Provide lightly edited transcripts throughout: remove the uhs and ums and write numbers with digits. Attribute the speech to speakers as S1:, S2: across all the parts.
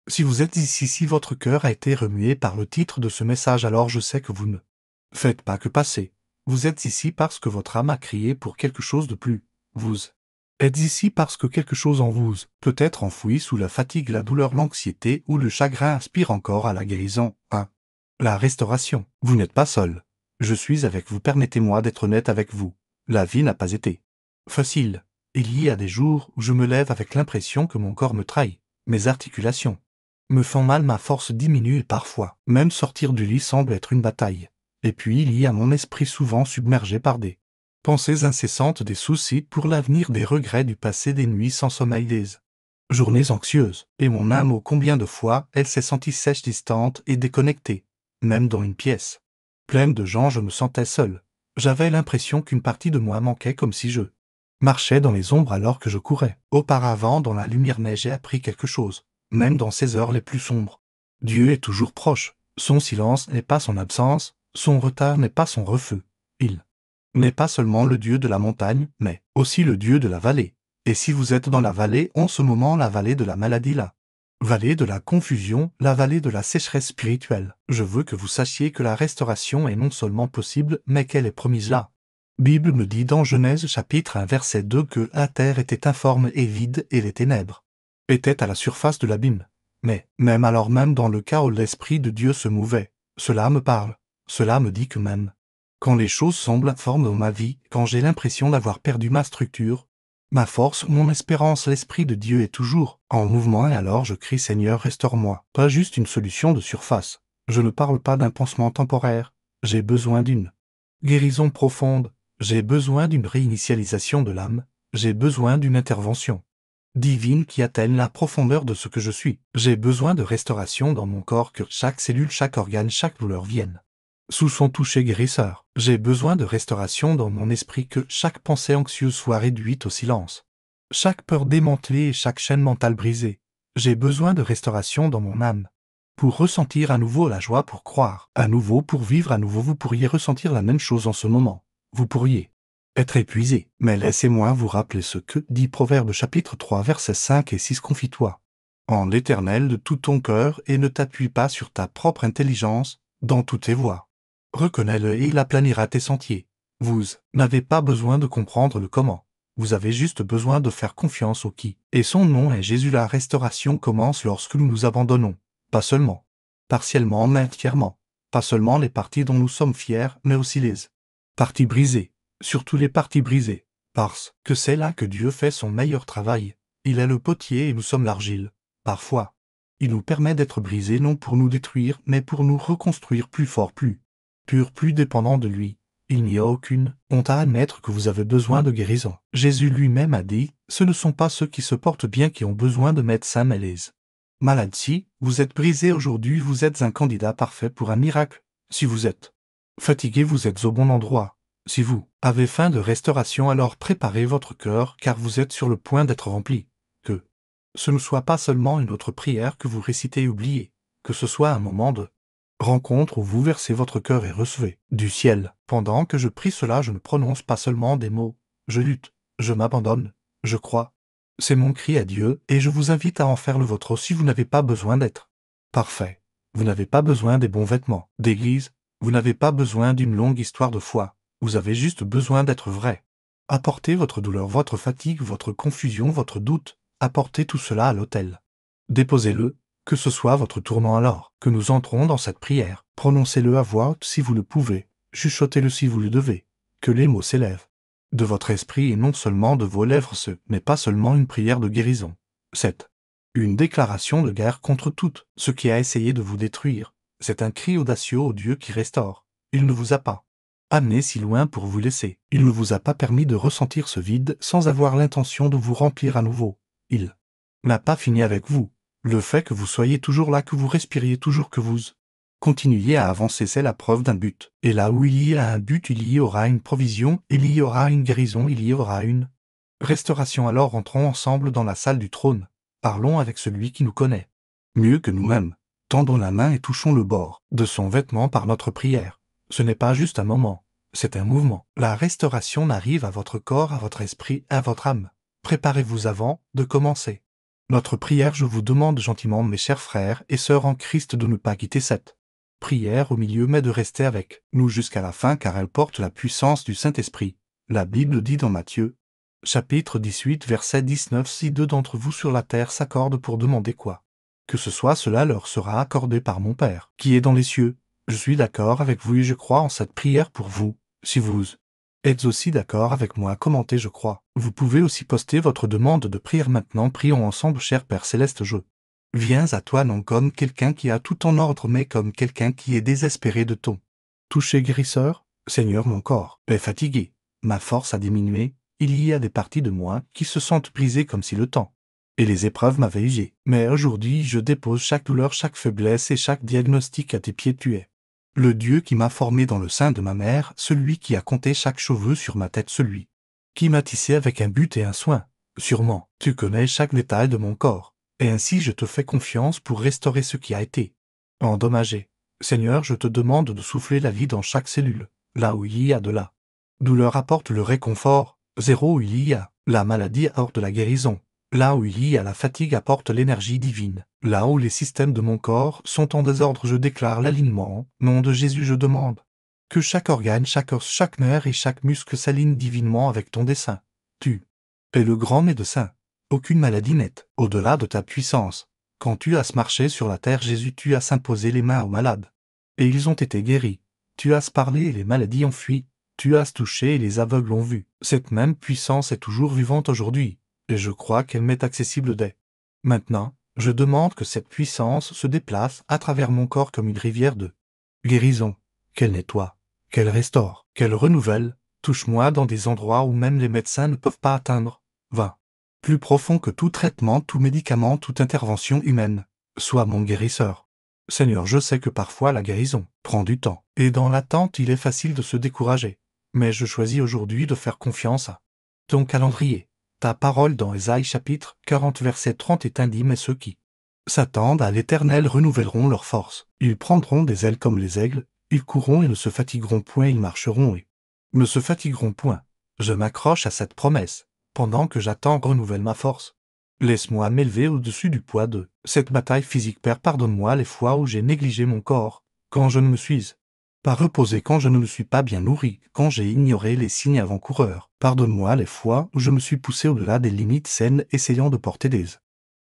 S1: Si vous êtes ici, si votre cœur a été remué par le titre de ce message, alors je sais que vous ne faites pas que passer. Vous êtes ici parce que votre âme a crié pour quelque chose de plus. Vous êtes ici parce que quelque chose en vous, peut-être enfoui sous la fatigue, la douleur, l'anxiété ou le chagrin, aspire encore à la guérison, à la restauration. Vous n'êtes pas seul. Je suis avec vous. Permettez-moi d'être honnête avec vous. La vie n'a pas été facile. Il y a des jours où je me lève avec l'impression que mon corps me trahit. Mes articulations me font mal, ma force diminue et parfois, même sortir du lit semble être une bataille. Et puis il y a mon esprit souvent submergé par des pensées incessantes, des soucis pour l'avenir, des regrets du passé, des nuits sans sommeil, des journées anxieuses. Et mon âme, ô combien de fois elle s'est sentie sèche, distante et déconnectée. Même dans une pièce pleine de gens, je me sentais seul. J'avais l'impression qu'une partie de moi manquait, comme si je marchais dans les ombres alors que je courais. Auparavant, dans la lumière, mais j'ai appris quelque chose. Même dans ces heures les plus sombres, Dieu est toujours proche. Son silence n'est pas son absence, son retard n'est pas son refus. Il n'est pas seulement le Dieu de la montagne, mais aussi le Dieu de la vallée. Et si vous êtes dans la vallée, en ce moment, la vallée de la maladie, la vallée de la confusion, la vallée de la sécheresse spirituelle, je veux que vous sachiez que la restauration est non seulement possible, mais qu'elle est promise là. Bible me dit dans Genèse chapitre 1 verset 2 que la terre était informe et vide et les ténèbres étaient à la surface de l'abîme. Mais, même alors, même dans le cas où l'Esprit de Dieu se mouvait, cela me parle. Cela me dit que même quand les choses semblent informes dans ma vie, quand j'ai l'impression d'avoir perdu ma structure, ma force, mon espérance, l'Esprit de Dieu est toujours en mouvement, et alors je crie: Seigneur, restaure-moi. Pas juste une solution de surface. Je ne parle pas d'un pansement temporaire. J'ai besoin d'une guérison profonde. J'ai besoin d'une réinitialisation de l'âme. J'ai besoin d'une intervention divine qui atteigne la profondeur de ce que je suis. J'ai besoin de restauration dans mon corps, que chaque cellule, chaque organe, chaque douleur vienne sous son toucher guérisseur. J'ai besoin de restauration dans mon esprit, que chaque pensée anxieuse soit réduite au silence. Chaque peur démantelée et chaque chaîne mentale brisée. J'ai besoin de restauration dans mon âme. Pour ressentir à nouveau la joie, pour croire à nouveau, pour vivre à nouveau. Vous pourriez ressentir la même chose en ce moment. Vous pourriez être épuisé. Mais laissez-moi vous rappeler ce que dit Proverbe chapitre 3 versets 5 et 6. Confie-toi en l'Éternel de tout ton cœur et ne t'appuie pas sur ta propre intelligence dans toutes tes voies. Reconnais-le et il aplanira tes sentiers. Vous n'avez pas besoin de comprendre le comment. Vous avez juste besoin de faire confiance au qui. Et son nom est Jésus. La restauration commence lorsque nous nous abandonnons. Pas seulement partiellement, mais entièrement. Pas seulement les parties dont nous sommes fiers, mais aussi les parties brisées. Surtout les parties brisées. Parce que c'est là que Dieu fait son meilleur travail. Il est le potier et nous sommes l'argile. Parfois, il nous permet d'être brisés non pour nous détruire, mais pour nous reconstruire plus fort, plus pur, plus dépendant de lui. Il n'y a aucune honte à admettre que vous avez besoin de guérison. Jésus lui-même a dit, ce ne sont pas ceux qui se portent bien qui ont besoin de médecins, mais les malades. Si vous êtes brisé aujourd'hui, vous êtes un candidat parfait pour un miracle. Si vous êtes fatigué, vous êtes au bon endroit. Si vous avez faim de restauration, alors préparez votre cœur, car vous êtes sur le point d'être rempli. Que ce ne soit pas seulement une autre prière que vous récitez et oubliez, que ce soit un moment de rencontre où vous versez votre cœur et recevez du ciel. Pendant que je prie cela, je ne prononce pas seulement des mots. Je lutte, je m'abandonne, je crois. C'est mon cri à Dieu, et je vous invite à en faire le vôtre aussi. Vous n'avez pas besoin d'être parfait. Vous n'avez pas besoin des bons vêtements d'église. Vous n'avez pas besoin d'une longue histoire de foi. Vous avez juste besoin d'être vrai. Apportez votre douleur, votre fatigue, votre confusion, votre doute. Apportez tout cela à l'autel. Déposez-le, que ce soit votre tourment. Alors que nous entrons dans cette prière, prononcez-le à voix haute si vous le pouvez, chuchotez-le si vous le devez, que les mots s'élèvent de votre esprit et non seulement de vos lèvres, ce n'est pas seulement une prière de guérison. C'est une déclaration de guerre contre tout ce qui a essayé de vous détruire. C'est un cri audacieux au Dieu qui restaure. Il ne vous a pas amené si loin pour vous laisser. Il ne vous a pas permis de ressentir ce vide sans avoir l'intention de vous remplir à nouveau. Il n'a pas fini avec vous. Le fait que vous soyez toujours là, que vous respiriez toujours, que vous continuiez à avancer, c'est la preuve d'un but. Et là où il y a un but, il y aura une provision, il y aura une guérison, il y aura une restauration. Alors entrons ensemble dans la salle du trône. Parlons avec celui qui nous connaît mieux que nous-mêmes. Tendons la main et touchons le bord de son vêtement par notre prière. Ce n'est pas juste un moment, c'est un mouvement. La restauration arrive à votre corps, à votre esprit, à votre âme. Préparez-vous avant de commencer. Notre prière, je vous demande gentiment, mes chers frères et sœurs en Christ, de ne pas quitter cette prière au milieu, mais de rester avec nous jusqu'à la fin, car elle porte la puissance du Saint-Esprit. La Bible dit dans Matthieu, chapitre 18, verset 19, si deux d'entre vous sur la terre s'accordent pour demander quoi que ce soit, cela leur sera accordé par mon Père, qui est dans les cieux. Je suis d'accord avec vous et je crois en cette prière pour vous. Si vous êtes aussi d'accord avec moi, commentez je crois. Vous pouvez aussi poster votre demande de prière maintenant. Prions ensemble, cher Père Céleste, je viens à toi non comme quelqu'un qui a tout en ordre, mais comme quelqu'un qui est désespéré de ton toucher guérisseur. Seigneur, mon corps est fatigué, ma force a diminué, il y a des parties de moi qui se sentent brisées comme si le temps et les épreuves m'avaient usé. Mais aujourd'hui, je dépose chaque douleur, chaque faiblesse et chaque diagnostic à tes pieds. Tu es le Dieu qui m'a formé dans le sein de ma mère, celui qui a compté chaque cheveu sur ma tête, celui qui m'a tissé avec un but et un soin. Sûrement, tu connais chaque détail de mon corps, et ainsi je te fais confiance pour restaurer ce qui a été endommagé. Seigneur, je te demande de souffler la vie dans chaque cellule, là où il y a de la douleur apporte le réconfort, zéro où il y a la maladie apporte la guérison. Là où il y a la fatigue apporte l'énergie divine. Là où les systèmes de mon corps sont en désordre, je déclare l'alignement. Nom de Jésus, je demande que chaque organe, chaque os, chaque nerf et chaque muscle s'aligne divinement avec ton dessein. Tu es le grand médecin. Aucune maladie n'est au-delà de ta puissance. Quand tu as marché sur la terre, Jésus, tu as imposé les mains aux malades. Et ils ont été guéris. Tu as parlé et les maladies ont fui. Tu as touché et les aveugles ont vu. Cette même puissance est toujours vivante aujourd'hui. Et je crois qu'elle m'est accessible dès maintenant. Je demande que cette puissance se déplace à travers mon corps comme une rivière de guérison, qu'elle nettoie, qu'elle restaure, qu'elle renouvelle. Touche-moi dans des endroits où même les médecins ne peuvent pas atteindre. Va plus profond que tout traitement, tout médicament, toute intervention humaine. Sois mon guérisseur. Seigneur, je sais que parfois la guérison prend du temps, et dans l'attente il est facile de se décourager. Mais je choisis aujourd'hui de faire confiance à ton calendrier. Ta parole dans Ésaïe chapitre 40 verset 30 est indiquée, mais ceux qui s'attendent à l'Éternel renouvelleront leur force. Ils prendront des ailes comme les aigles, ils courront et ne se fatigueront point, ils marcheront et ne se fatigueront point. Je m'accroche à cette promesse. Pendant que j'attends, renouvelle ma force. Laisse-moi m'élever au-dessus du poids de cette bataille physique. Père, pardonne-moi les fois où j'ai négligé mon corps, quand je ne me suis pas reposé, quand je ne me suis pas bien nourri, quand j'ai ignoré les signes avant-coureurs. Pardonne-moi les fois où je me suis poussé au-delà des limites saines, essayant de porter des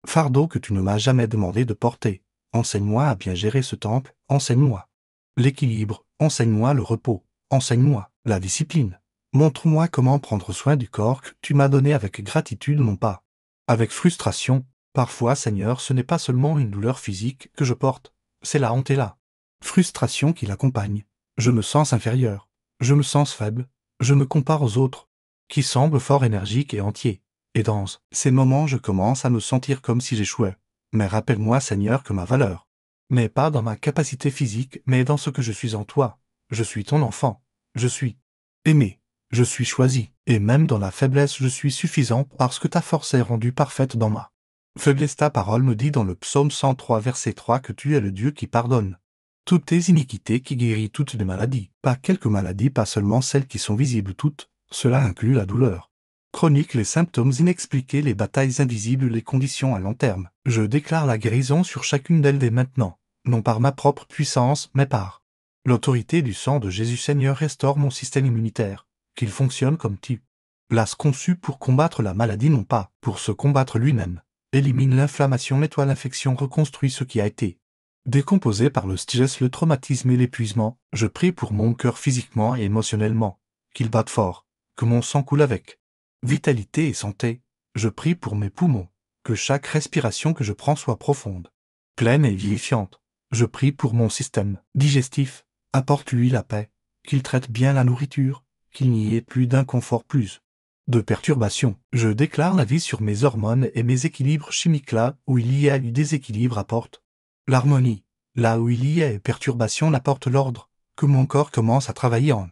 S1: fardeaux que tu ne m'as jamais demandé de porter. Enseigne-moi à bien gérer ce temple, enseigne-moi l'équilibre, enseigne-moi le repos, enseigne-moi la discipline. Montre-moi comment prendre soin du corps que tu m'as donné avec gratitude, non pas avec frustration. Parfois, Seigneur, ce n'est pas seulement une douleur physique que je porte, c'est la honte et la frustration qui l'accompagne. Je me sens inférieur, je me sens faible, je me compare aux autres, qui semblent fort énergiques et entiers. Et dans ces moments, je commence à me sentir comme si j'échouais. Mais rappelle-moi, Seigneur, que ma valeur n'est pas dans ma capacité physique, mais dans ce que je suis en toi. Je suis ton enfant, je suis aimé, je suis choisi, et même dans la faiblesse, je suis suffisant parce que ta force est rendue parfaite dans ma faiblesse. Ta parole me dit dans le psaume 103 verset 3 que tu es le Dieu qui pardonne toutes tes iniquités, qui guérit toutes les maladies. Pas quelques maladies, pas seulement celles qui sont visibles, toutes. Cela inclut la douleur chronique, les symptômes inexpliqués, les batailles invisibles, les conditions à long terme. Je déclare la guérison sur chacune d'elles dès maintenant, non par ma propre puissance, mais par l'autorité du sang de Jésus. Seigneur, restaure mon système immunitaire, qu'il fonctionne comme tu l'as conçu pour combattre la maladie, non pas pour se combattre lui-même. Élimine l'inflammation, nettoie l'infection, reconstruit ce qui a été décomposé par le stress, le traumatisme et l'épuisement. Je prie pour mon cœur physiquement et émotionnellement, qu'il batte fort, que mon sang coule avec vitalité et santé. Je prie pour mes poumons, que chaque respiration que je prends soit profonde, pleine et vivifiante. Je prie pour mon système digestif, apporte-lui la paix, qu'il traite bien la nourriture, qu'il n'y ait plus d'inconfort, plus de perturbations. Je déclare la vie sur mes hormones et mes équilibres chimiques. Là où il y a eu déséquilibre, apporte l'harmonie. Là où il y a perturbation, apporte l'ordre. Que mon corps commence à travailler en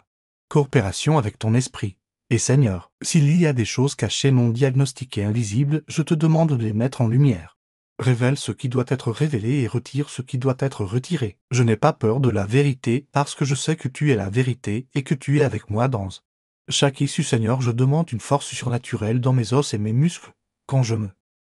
S1: coopération avec ton esprit. Et Seigneur, s'il y a des choses cachées, non diagnostiquées, invisibles, je te demande de les mettre en lumière. Révèle ce qui doit être révélé et retire ce qui doit être retiré. Je n'ai pas peur de la vérité parce que je sais que tu es la vérité et que tu es avec moi dans chaque issue. Seigneur, je demande une force surnaturelle dans mes os et mes muscles. Quand je me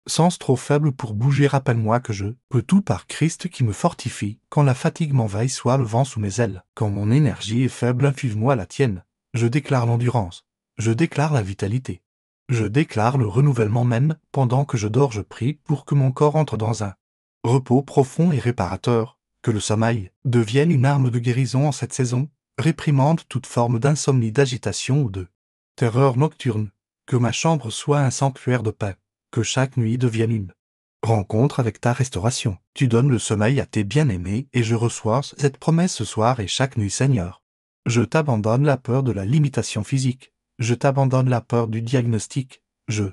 S1: Sens trop faible pour bouger, rappelle-moi que je peux tout par Christ qui me fortifie. Quand la fatigue m'envahit, soit le vent sous mes ailes. Quand mon énergie est faible, infuge-moi la tienne. Je déclare l'endurance. Je déclare la vitalité. Je déclare le renouvellement même. Pendant que je dors, je prie pour que mon corps entre dans un repos profond et réparateur. Que le sommeil devienne une arme de guérison en cette saison. Réprimande toute forme d'insomnie, d'agitation ou de terreur nocturne. Que ma chambre soit un sanctuaire de paix. Que chaque nuit devienne une rencontre avec ta restauration. Tu donnes le sommeil à tes bien-aimés et je reçois cette promesse ce soir et chaque nuit, Seigneur. Je t'abandonne la peur de la limitation physique. Je t'abandonne la peur du diagnostic. Je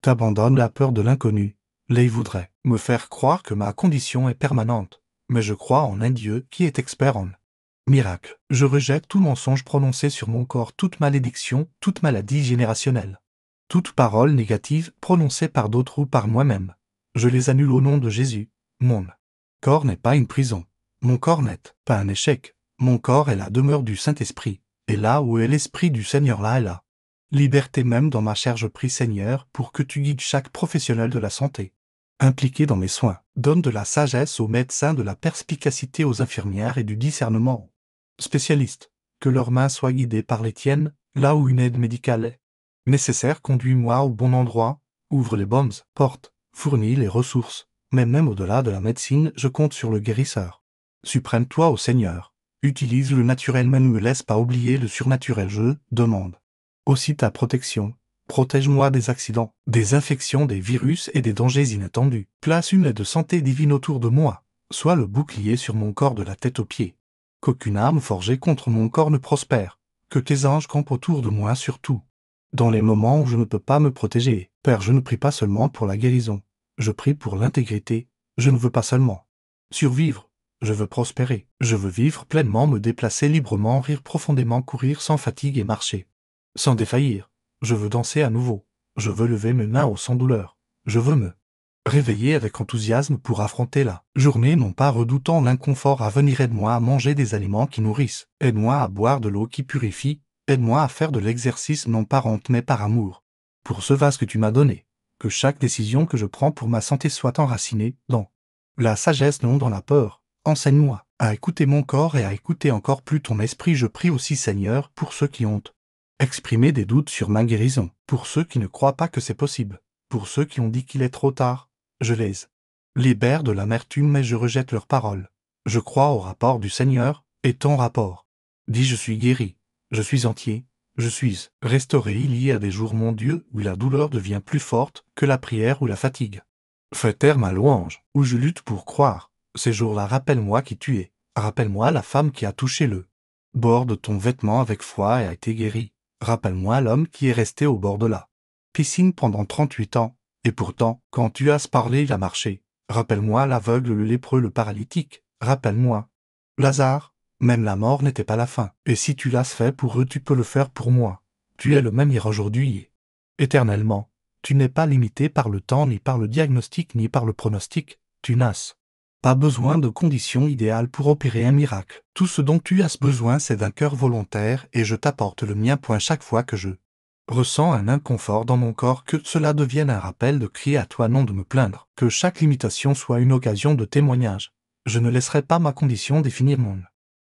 S1: t'abandonne la peur de l'inconnu. Les voudrait me faire croire que ma condition est permanente. Mais je crois en un Dieu qui est expert en miracle. Je rejette tout mensonge prononcé sur mon corps, toute malédiction, toute maladie générationnelle. Toute parole négative prononcée par d'autres ou par moi-même. Je les annule au nom de Jésus. Mon corps n'est pas une prison. Mon corps n'est pas un échec. Mon corps est la demeure du Saint-Esprit. Et là où est l'Esprit du Seigneur, là est la liberté même dans ma chair. Je prie, Seigneur, pour que tu guides chaque professionnel de la santé impliqué dans mes soins. Donne de la sagesse aux médecins, de la perspicacité aux infirmières et du discernement aux spécialistes. Que leurs mains soient guidées par les tiennes, là où une aide médicale est nécessaire. Conduis-moi au bon endroit, ouvre les bonnes portes, fournis les ressources. Mais même au-delà de la médecine, je compte sur le guérisseur suprême, toi, ô Seigneur. Utilise le naturel, mais ne me laisse pas oublier le surnaturel. Je demande aussi ta protection. Protège-moi des accidents, des infections, des virus et des dangers inattendus. Place une aide de santé divine autour de moi. Sois le bouclier sur mon corps de la tête aux pieds. Qu'aucune arme forgée contre mon corps ne prospère. Que tes anges campent autour de moi, surtout dans les moments où je ne peux pas me protéger. Père, je ne prie pas seulement pour la guérison. Je prie pour l'intégrité. Je ne veux pas seulement survivre. Je veux prospérer. Je veux vivre pleinement, me déplacer librement, rire profondément, courir sans fatigue et marcher sans défaillir. Je veux danser à nouveau. Je veux lever mes mains sans douleur. Je veux me réveiller avec enthousiasme pour affronter la journée, non pas redoutant l'inconfort à venir. Aide-moi à manger des aliments qui nourrissent. Aide-moi à boire de l'eau qui purifie. Aide-moi à faire de l'exercice non par honte mais par amour. Pour ce vase que tu m'as donné. Que chaque décision que je prends pour ma santé soit enracinée dans la sagesse, non dans la peur. Enseigne-moi à écouter mon corps et à écouter encore plus ton esprit. Je prie aussi, Seigneur, pour ceux qui ont exprimé des doutes sur ma guérison, pour ceux qui ne croient pas que c'est possible, pour ceux qui ont dit qu'il est trop tard. Je les libère de l'amertume, mais je rejette leurs paroles. Je crois au rapport du Seigneur, et ton rapport dit: je suis guéri, je suis entier, je suis restauré. Il y a des jours, mon Dieu, où la douleur devient plus forte que la prière ou la fatigue. Fais taire ma louange, où je lutte pour croire. Ces jours-là, rappelle-moi qui tu es. Rappelle-moi la femme qui a touché le bord de ton vêtement avec foi et a été guérie. Rappelle-moi l'homme qui est resté au bord de la piscine pendant 38 ans, et pourtant, quand tu as parlé, il a marché. Rappelle-moi l'aveugle, le lépreux, le paralytique. Rappelle-moi Lazare. Même la mort n'était pas la fin. Et si tu l'as fait pour eux, tu peux le faire pour moi. Tu es le même hier, aujourd'hui et éternellement. Tu n'es pas limité par le temps, ni par le diagnostic, ni par le pronostic. Tu n'as pas besoin de conditions idéales pour opérer un miracle. Tout ce dont tu as besoin, c'est d'un cœur volontaire, et je t'apporte le mien. Chaque fois que je ressens un inconfort dans mon corps, que cela devienne un rappel de crier à toi, non de me plaindre. Que chaque limitation soit une occasion de témoignage. Je ne laisserai pas ma condition définir mon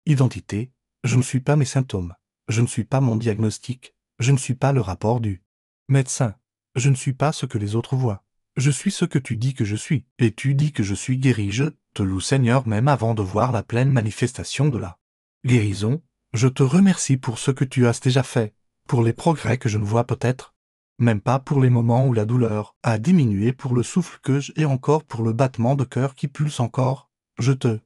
S1: identité. Je ne suis pas mes symptômes. Je ne suis pas mon diagnostic. Je ne suis pas le rapport du médecin. Je ne suis pas ce que les autres voient. Je suis ce que tu dis que je suis. Et tu dis que je suis guéri. Je te loue, Seigneur, même avant de voir la pleine manifestation de la guérison. Je te remercie pour ce que tu as déjà fait, pour les progrès que je ne vois peut-être même pas, pour les moments où la douleur a diminué, pour le souffle que j'ai et encore pour le battement de cœur qui pulse encore. Je te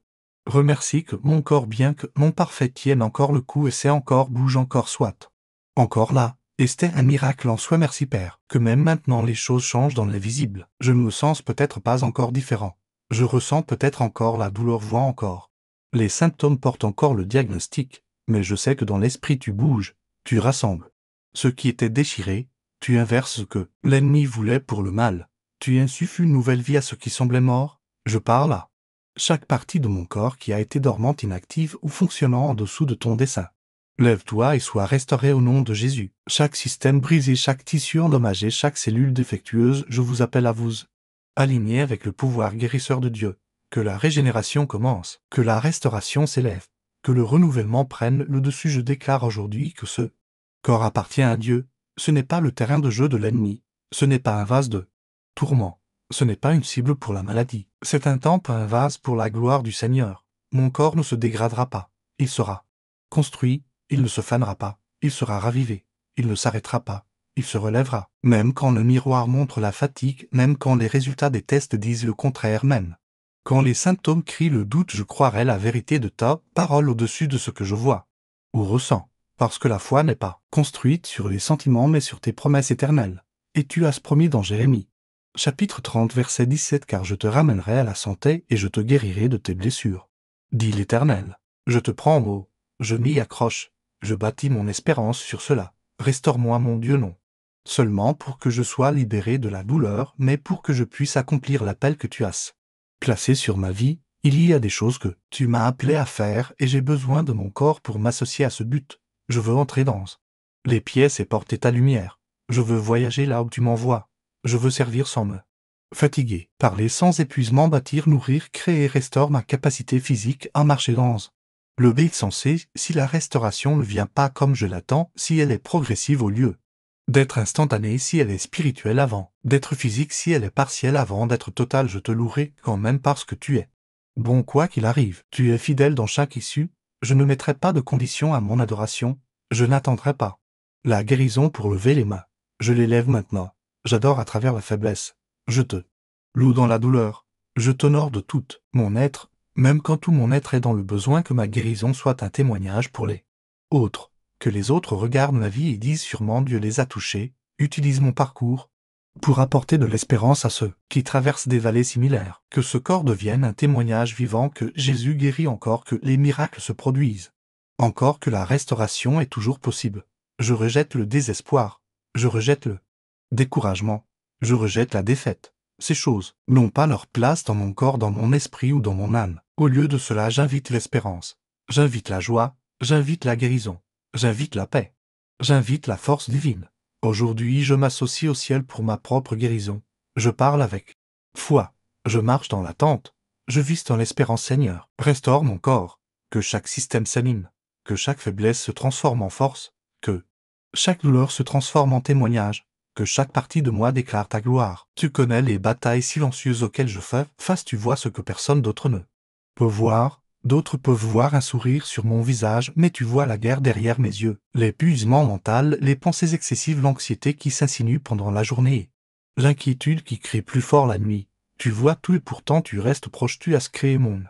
S1: remercie que mon corps, bien que non parfait, tienne encore le coup et c'est encore, bouge encore, soit encore là. Et c'était un miracle en soi. Merci Père, que même maintenant les choses changent dans l'invisible. Je ne me sens peut-être pas encore différent. Je ressens peut-être encore la douleur, vois encore les symptômes, portent encore le diagnostic, mais je sais que dans l'esprit tu bouges, tu rassembles ce qui était déchiré, tu inverses ce que l'ennemi voulait pour le mal, tu insuffles une nouvelle vie à ce qui semblait mort. Je parle à chaque partie de mon corps qui a été dormante, inactive ou fonctionnant en dessous de ton dessein. Lève-toi et sois restauré au nom de Jésus. Chaque système brisé, chaque tissu endommagé, chaque cellule défectueuse, je vous appelle à vous aligné avec le pouvoir guérisseur de Dieu, que la régénération commence, que la restauration s'élève, que le renouvellement prenne le dessus. Je déclare aujourd'hui que ce corps appartient à Dieu, ce n'est pas le terrain de jeu de l'ennemi, ce n'est pas un vase de tourment, ce n'est pas une cible pour la maladie, c'est un temple, un vase pour la gloire du Seigneur. Mon corps ne se dégradera pas, il sera construit, il ne se fanera pas, il sera ravivé, il ne s'arrêtera pas, il se relèvera, même quand le miroir montre la fatigue, même quand les résultats des tests disent le contraire, même quand les symptômes crient le doute, je croirai la vérité de ta parole au-dessus de ce que je vois ou ressens, parce que la foi n'est pas construite sur les sentiments mais sur tes promesses éternelles. Et tu as promis dans Jérémie, chapitre 30, verset 17, car je te ramènerai à la santé et je te guérirai de tes blessures. Dit l'Éternel, je te prends au mot, je m'y accroche, je bâtis mon espérance sur cela. Restaure-moi mon Dieu, non seulement pour que je sois libéré de la douleur, mais pour que je puisse accomplir l'appel que tu as placé sur ma vie. Il y a des choses que tu m'as appelé à faire et j'ai besoin de mon corps pour m'associer à ce but. Je veux entrer dans les pièces et porter ta lumière. Je veux voyager là où tu m'envoies. Je veux servir sans me fatiguer, parler sans épuisement, bâtir, nourrir, créer, restaure ma capacité physique à marcher dans l'obéissance. Si la restauration ne vient pas comme je l'attends, si elle est progressive au lieu d'être instantanée, si elle est spirituelle avant d'être physique, si elle est partielle avant d'être totale, je te louerai quand même parce que tu es bon quoi qu'il arrive. Tu es fidèle dans chaque issue. Je ne mettrai pas de condition à mon adoration. Je n'attendrai pas la guérison pour lever les mains. Je les lève maintenant. J'adore à travers la faiblesse. Je te loue dans la douleur. Je t'honore de tout mon être, même quand tout mon être est dans le besoin, que ma guérison soit un témoignage pour les autres. Que les autres regardent ma vie et disent sûrement Dieu les a touchés. Utilise mon parcours pour apporter de l'espérance à ceux qui traversent des vallées similaires. Que ce corps devienne un témoignage vivant que Jésus guérit encore, que les miracles se produisent encore, que la restauration est toujours possible. Je rejette le désespoir. Je rejette le découragement. Je rejette la défaite. Ces choses n'ont pas leur place dans mon corps, dans mon esprit ou dans mon âme. Au lieu de cela, j'invite l'espérance. J'invite la joie. J'invite la guérison. J'invite la paix. J'invite la force divine. Aujourd'hui, je m'associe au ciel pour ma propre guérison. Je parle avec foi. Je marche dans l'attente. Je vis dans l'espérance, Seigneur. Restaure mon corps. Que chaque système s'anime. Que chaque faiblesse se transforme en force. Que chaque douleur se transforme en témoignage. Que chaque partie de moi déclare ta gloire. Tu connais les batailles silencieuses auxquelles je fais face. Tu vois ce que personne d'autre ne peut voir. D'autres peuvent voir un sourire sur mon visage, mais tu vois la guerre derrière mes yeux. L'épuisement mental, les pensées excessives, l'anxiété qui s'insinue pendant la journée, l'inquiétude qui crie plus fort la nuit. Tu vois tout et pourtant tu restes proche. Tu as créé mon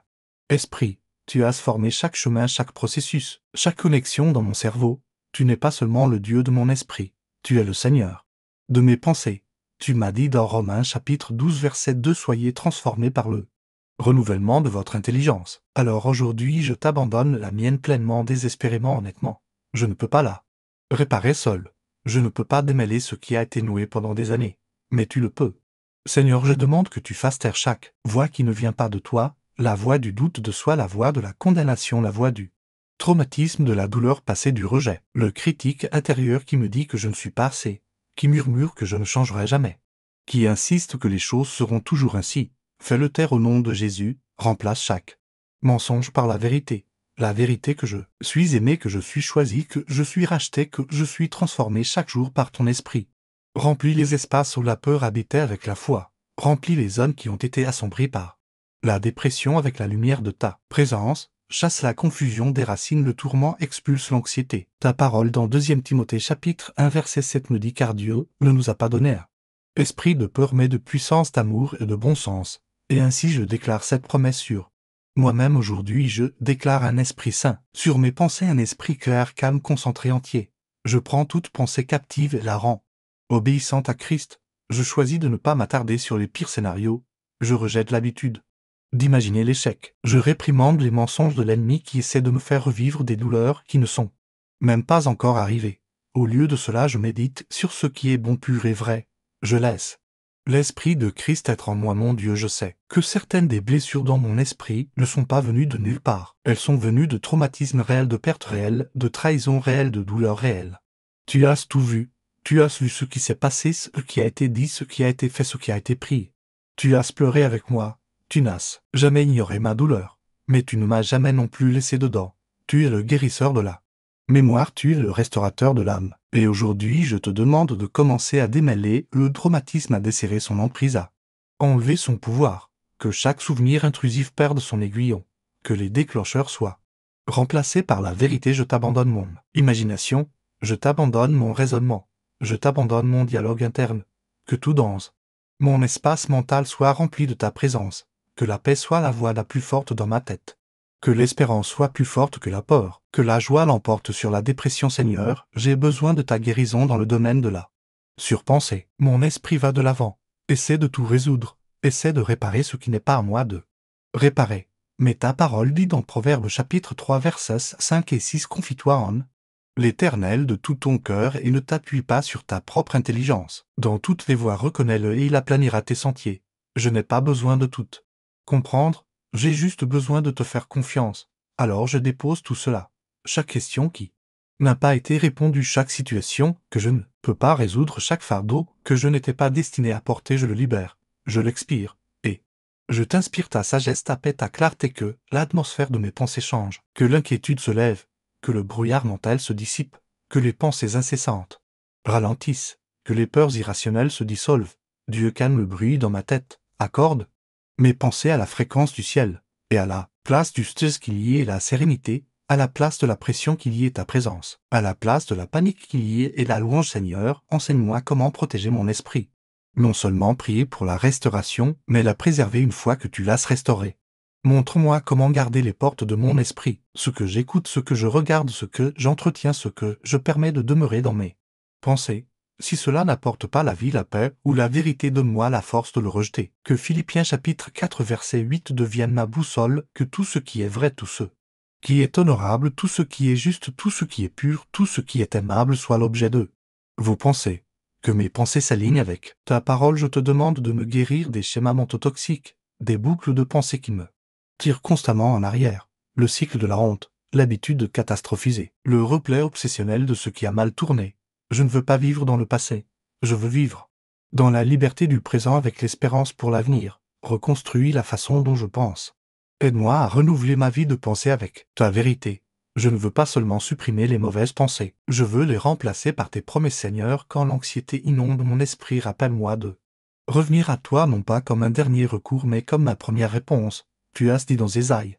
S1: esprit. Tu as formé chaque chemin, chaque processus, chaque connexion dans mon cerveau. Tu n'es pas seulement le Dieu de mon esprit. Tu es le Seigneur de mes pensées. Tu m'as dit dans Romains chapitre 12 verset 2, soyez transformés par le renouvellement de votre intelligence. Alors aujourd'hui je t'abandonne la mienne pleinement, désespérément, honnêtement. Je ne peux pas la réparer seul. Je ne peux pas démêler ce qui a été noué pendant des années. Mais tu le peux. Seigneur, je demande que tu fasses taire chaque voix qui ne vient pas de toi, la voix du doute de soi, la voix de la condamnation, la voix du traumatisme, de la douleur passée, du rejet, le critique intérieur qui me dit que je ne suis pas assez, qui murmure que je ne changerai jamais, qui insiste que les choses seront toujours ainsi. Fais-le taire au nom de Jésus. Remplace chaque mensonge par la vérité que je suis aimé, que je suis choisi, que je suis racheté, que je suis transformé chaque jour par ton esprit. Remplis les espaces où la peur habitait avec la foi. Remplis les zones qui ont été assombries par la dépression avec la lumière de ta présence. Chasse la confusion des racines, le tourment, expulse l'anxiété. Ta parole dans 2 Timothée chapitre 1 verset 7 me dit, car Dieu ne nous a pas donné un esprit de peur mais de puissance, d'amour et de bon sens. Et ainsi je déclare cette promesse sur moi-même aujourd'hui. Je déclare un esprit saint sur mes pensées, un esprit clair, calme, concentré, entier. Je prends toute pensée captive et la rends obéissante à Christ. Je choisis de ne pas m'attarder sur les pires scénarios. Je rejette l'habitude d'imaginer l'échec. Je réprimande les mensonges de l'ennemi qui essaie de me faire revivre des douleurs qui ne sont même pas encore arrivées. Au lieu de cela, je médite sur ce qui est bon, pur et vrai. Je laisse l'Esprit de Christ être en moi. Mon Dieu, je sais que certaines des blessures dans mon esprit ne sont pas venues de nulle part. Elles sont venues de traumatismes réels, de pertes réelles, de trahisons réelles, de douleurs réelles. Tu as tout vu. Tu as vu ce qui s'est passé, ce qui a été dit, ce qui a été fait, ce qui a été pris. Tu as pleuré avec moi, tu n'as jamais ignoré ma douleur, mais tu ne m'as jamais non plus laissé dedans. Tu es le guérisseur de la mémoire, tu es le restaurateur de l'âme. Et aujourd'hui, je te demande de commencer à démêler le traumatisme, à desserrer son emprise, à enlever son pouvoir, que chaque souvenir intrusif perde son aiguillon, que les déclencheurs soient remplacés par la vérité. Je t'abandonne mon imagination, je t'abandonne mon raisonnement, je t'abandonne mon dialogue interne, que tout dans mon espace mental soit rempli de ta présence, que la paix soit la voix la plus forte dans ma tête, que l'espérance soit plus forte que la peur, que la joie l'emporte sur la dépression. Seigneur, j'ai besoin de ta guérison dans le domaine de la surpensée. Mon esprit va de l'avant, essaie de tout résoudre, essaie de réparer ce qui n'est pas à moi de réparer. Mais ta parole dit dans Proverbes chapitre 3 versets 5 et 6, confie-toi en l'Éternel de tout ton cœur et ne t'appuie pas sur ta propre intelligence. Dans toutes les voies reconnais-le et il aplanira tes sentiers. Je n'ai pas besoin de tout comprendre, j'ai juste besoin de te faire confiance. Alors je dépose tout cela. Chaque question qui n'a pas été répondue, chaque situation que je ne peux pas résoudre, chaque fardeau que je n'étais pas destiné à porter, je le libère, je l'expire, et je t'inspire ta sagesse, ta paix, ta clarté, que l'atmosphère de mes pensées change, que l'inquiétude se lève, que le brouillard mental se dissipe, que les pensées incessantes ralentissent, que les peurs irrationnelles se dissolvent. Dieu calme le bruit dans ma tête, accorde mes pensées à la fréquence du ciel, et à la place du stress qu'il y ait la sérénité, à la place de la pression qu'il y ait ta présence, à la place de la panique qu'il y ait et la louange. Seigneur, enseigne-moi comment protéger mon esprit. Non seulement prier pour la restauration, mais la préserver une fois que tu l'as restaurée. Montre-moi comment garder les portes de mon esprit, ce que j'écoute, ce que je regarde, ce que j'entretiens, ce que je permets de demeurer dans mes pensées. Si cela n'apporte pas la vie, la paix ou la vérité, donne-moi la force de le rejeter. Que Philippiens chapitre 4 verset 8 devienne ma boussole, que tout ce qui est vrai, tout ce qui est honorable, tout ce qui est juste, tout ce qui est pur, tout ce qui est aimable soit l'objet de vos pensées. Que mes pensées s'alignent avec ta parole. Je te demande de me guérir des schémas mentaux toxiques, des boucles de pensée qui me tirent constamment en arrière, le cycle de la honte, l'habitude de catastrophiser, le replay obsessionnel de ce qui a mal tourné. Je ne veux pas vivre dans le passé, je veux vivre dans la liberté du présent avec l'espérance pour l'avenir. Reconstruis la façon dont je pense. Aide-moi à renouveler ma vie de pensée avec ta vérité. Je ne veux pas seulement supprimer les mauvaises pensées, je veux les remplacer par tes promesses. Seigneur, quand l'anxiété inonde mon esprit, rappelle-moi de revenir à toi, non pas comme un dernier recours mais comme ma première réponse. Tu as dit dans Ésaïe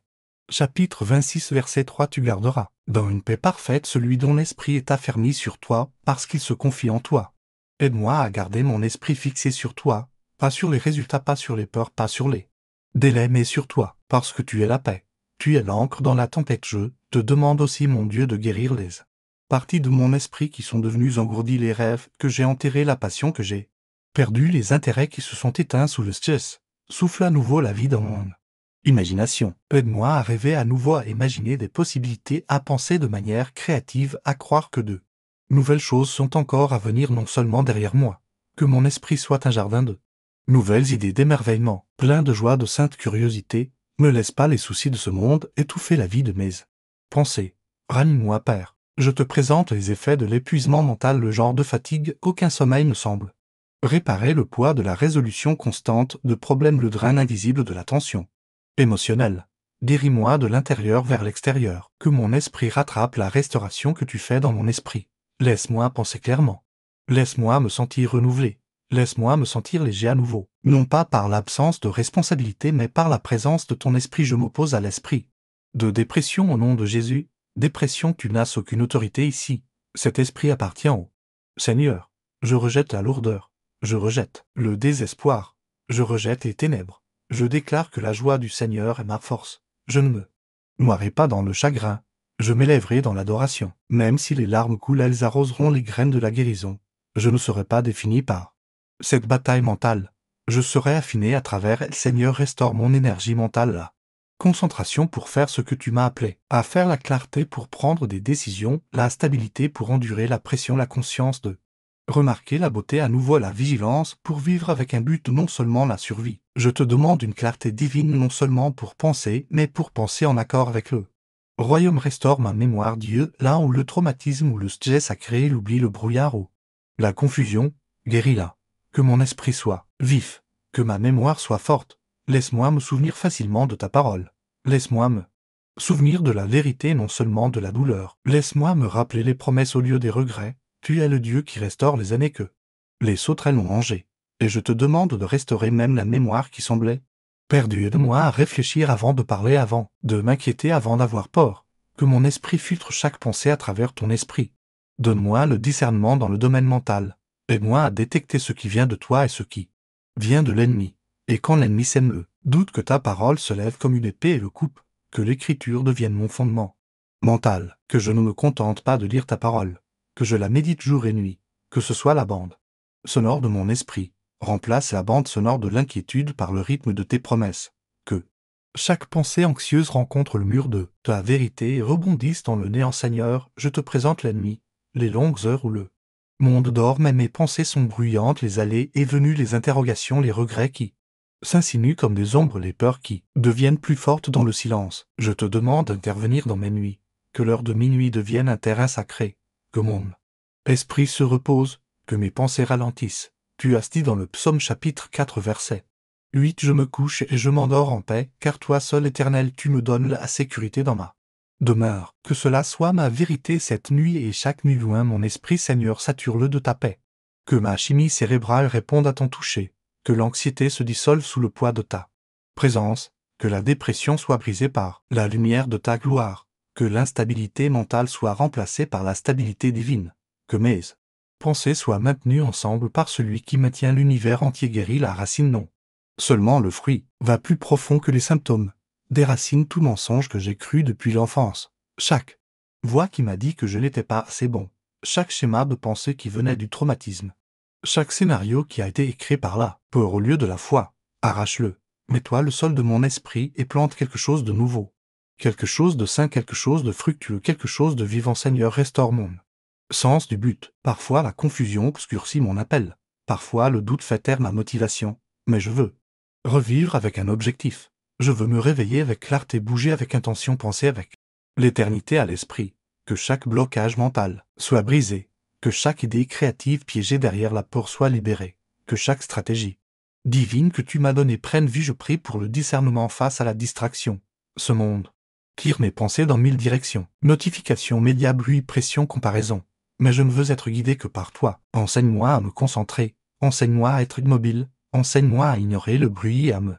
S1: chapitre 26 verset 3, tu garderas dans une paix parfaite celui dont l'esprit est affermi sur toi, parce qu'il se confie en toi. Aide-moi à garder mon esprit fixé sur toi, pas sur les résultats, pas sur les peurs, pas sur les délais, mais sur toi, parce que tu es la paix. Tu es l'encre dans la tempête. Je te demande aussi, mon Dieu, de guérir les parties de mon esprit qui sont devenues engourdies, les rêves que j'ai enterrés, la passion que j'ai perdue, les intérêts qui se sont éteints sous le stress. Souffle à nouveau la vie dans mon imagination. Aide-moi à rêver à nouveau, à imaginer des possibilités, à penser de manière créative, à croire que de nouvelles choses sont encore à venir, non seulement derrière moi. Que mon esprit soit un jardin de nouvelles idées, d'émerveillement, plein de joie, de sainte curiosité. Ne laisse pas les soucis de ce monde étouffer la vie de mes pensées. Ranime-moi, Père. Je te présente les effets de l'épuisement mental, le genre de fatigue qu'aucun sommeil ne semble réparer, le poids de la résolution constante de problèmes, le drain invisible de la tension émotionnelle. Guéris-moi de l'intérieur vers l'extérieur. Que mon esprit rattrape la restauration que tu fais dans mon esprit. Laisse-moi penser clairement. Laisse-moi me sentir renouvelé. Laisse-moi me sentir léger à nouveau. Non pas par l'absence de responsabilité, mais par la présence de ton esprit. Je m'oppose à l'esprit de dépression au nom de Jésus. Dépression, tu n'as aucune autorité ici. Cet esprit appartient au Seigneur. Je rejette la lourdeur. Je rejette le désespoir. Je rejette les ténèbres. Je déclare que la joie du Seigneur est ma force. Je ne me noierai pas dans le chagrin. Je m'élèverai dans l'adoration. Même si les larmes coulent, elles arroseront les graines de la guérison. Je ne serai pas défini par cette bataille mentale. Je serai affiné à travers elle. Seigneur, restaure mon énergie mentale, la concentration pour faire ce que tu m'as appelé à faire, la clarté pour prendre des décisions, la stabilité pour endurer la pression, la conscience de remarquer la beauté, à nouveau la vigilance pour vivre avec un but, non seulement la survie. Je te demande une clarté divine, non seulement pour penser, mais pour penser en accord avec le royaume. Restaure ma mémoire, Dieu, là où le traumatisme ou le stress a créé l'oubli, le brouillard ou la confusion. Guéris-la. Que mon esprit soit vif, Que ma mémoire soit forte. Laisse-moi me souvenir facilement de ta parole. Laisse-moi me souvenir de la vérité, non seulement de la douleur. Laisse-moi me rappeler les promesses au lieu des regrets. Tu es le Dieu qui restaure les années que les sauterelles ont mangées. Et je te demande de restaurer même la mémoire qui semblait perdue. Aide-moi à réfléchir avant de parler, avant de m'inquiéter, avant d'avoir peur. Que mon esprit filtre chaque pensée à travers ton esprit. Donne-moi le discernement dans le domaine mental. Aide-moi à détecter ce qui vient de toi et ce qui vient de l'ennemi. Et quand l'ennemi sème doute, que ta parole se lève comme une épée et le coupe, que l'écriture devienne mon fondement mental, que je ne me contente pas de lire ta parole, que je la médite jour et nuit, que ce soit la bande sonore de mon esprit, remplace la bande sonore de l'inquiétude par le rythme de tes promesses, que chaque pensée anxieuse rencontre le mur de ta vérité et rebondisse dans le néant. Seigneur, je te présente l'ennemi, les longues heures où le monde dort, mais mes pensées sont bruyantes, les allées et venues, les interrogations, les regrets qui s'insinuent comme des ombres, les peurs qui deviennent plus fortes dans le silence. Je te demande d'intervenir dans mes nuits, que l'heure de minuit devienne un terrain sacré, que mon esprit se repose, que mes pensées ralentissent. Tu as dit dans le psaume chapitre 4 verset 8, je me couche et je m'endors en paix, car toi seul, Éternel, tu me donnes la sécurité dans ma demeure. Que cela soit ma vérité cette nuit et chaque nuit loin, mon esprit, Seigneur, sature-le de ta paix. Que ma chimie cérébrale réponde à ton toucher, que l'anxiété se dissolve sous le poids de ta présence, que la dépression soit brisée par la lumière de ta gloire, que l'instabilité mentale soit remplacée par la stabilité divine, que mes pensées soient maintenues ensemble par celui qui maintient l'univers entier. Guérit la racine, non seulement le fruit, va plus profond que les symptômes, déracine tout mensonge que j'ai cru depuis l'enfance, chaque voix qui m'a dit que je n'étais pas assez bon, chaque schéma de pensée qui venait du traumatisme, chaque scénario qui a été écrit par la peur au lieu de la foi, arrache-le, mets-toi le sol de mon esprit et plante quelque chose de nouveau, quelque chose de sain, quelque chose de fructueux, quelque chose de vivant. Seigneur, restaure mon sens du but. Parfois la confusion obscurcit mon appel, parfois le doute fait taire ma motivation, mais je veux revivre avec un objectif. Je veux me réveiller avec clarté, bouger avec intention, penser avec l'éternité à l'esprit, que chaque blocage mental soit brisé, que chaque idée créative piégée derrière la peur soit libérée, que chaque stratégie divine que tu m'as donnée prenne vie. Je prie pour le discernement face à la distraction. Ce monde tire mes pensées dans 1000 directions. Notifications, médias, bruit, pression, comparaison. Mais je ne veux être guidé que par toi. Enseigne-moi à me concentrer, enseigne-moi à être immobile, enseigne-moi à ignorer le bruit et à me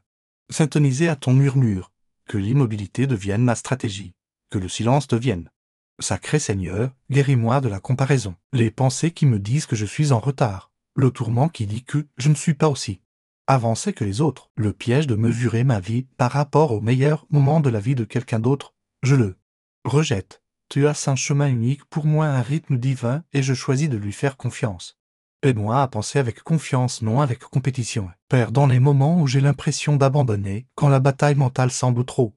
S1: syntoniser à ton murmure, que l'immobilité devienne ma stratégie, que le silence devienne sacré. Seigneur, guéris-moi de la comparaison, les pensées qui me disent que je suis en retard, le tourment qui dit que je ne suis pas aussi avancé que les autres, le piège de mesurer ma vie par rapport au meilleur moment de la vie de quelqu'un d'autre, je le rejette. Tu as un chemin unique pour moi, un rythme divin, et je choisis de lui faire confiance. Aide-moi à penser avec confiance, non avec compétition. Père, dans les moments où j'ai l'impression d'abandonner, quand la bataille mentale semble trop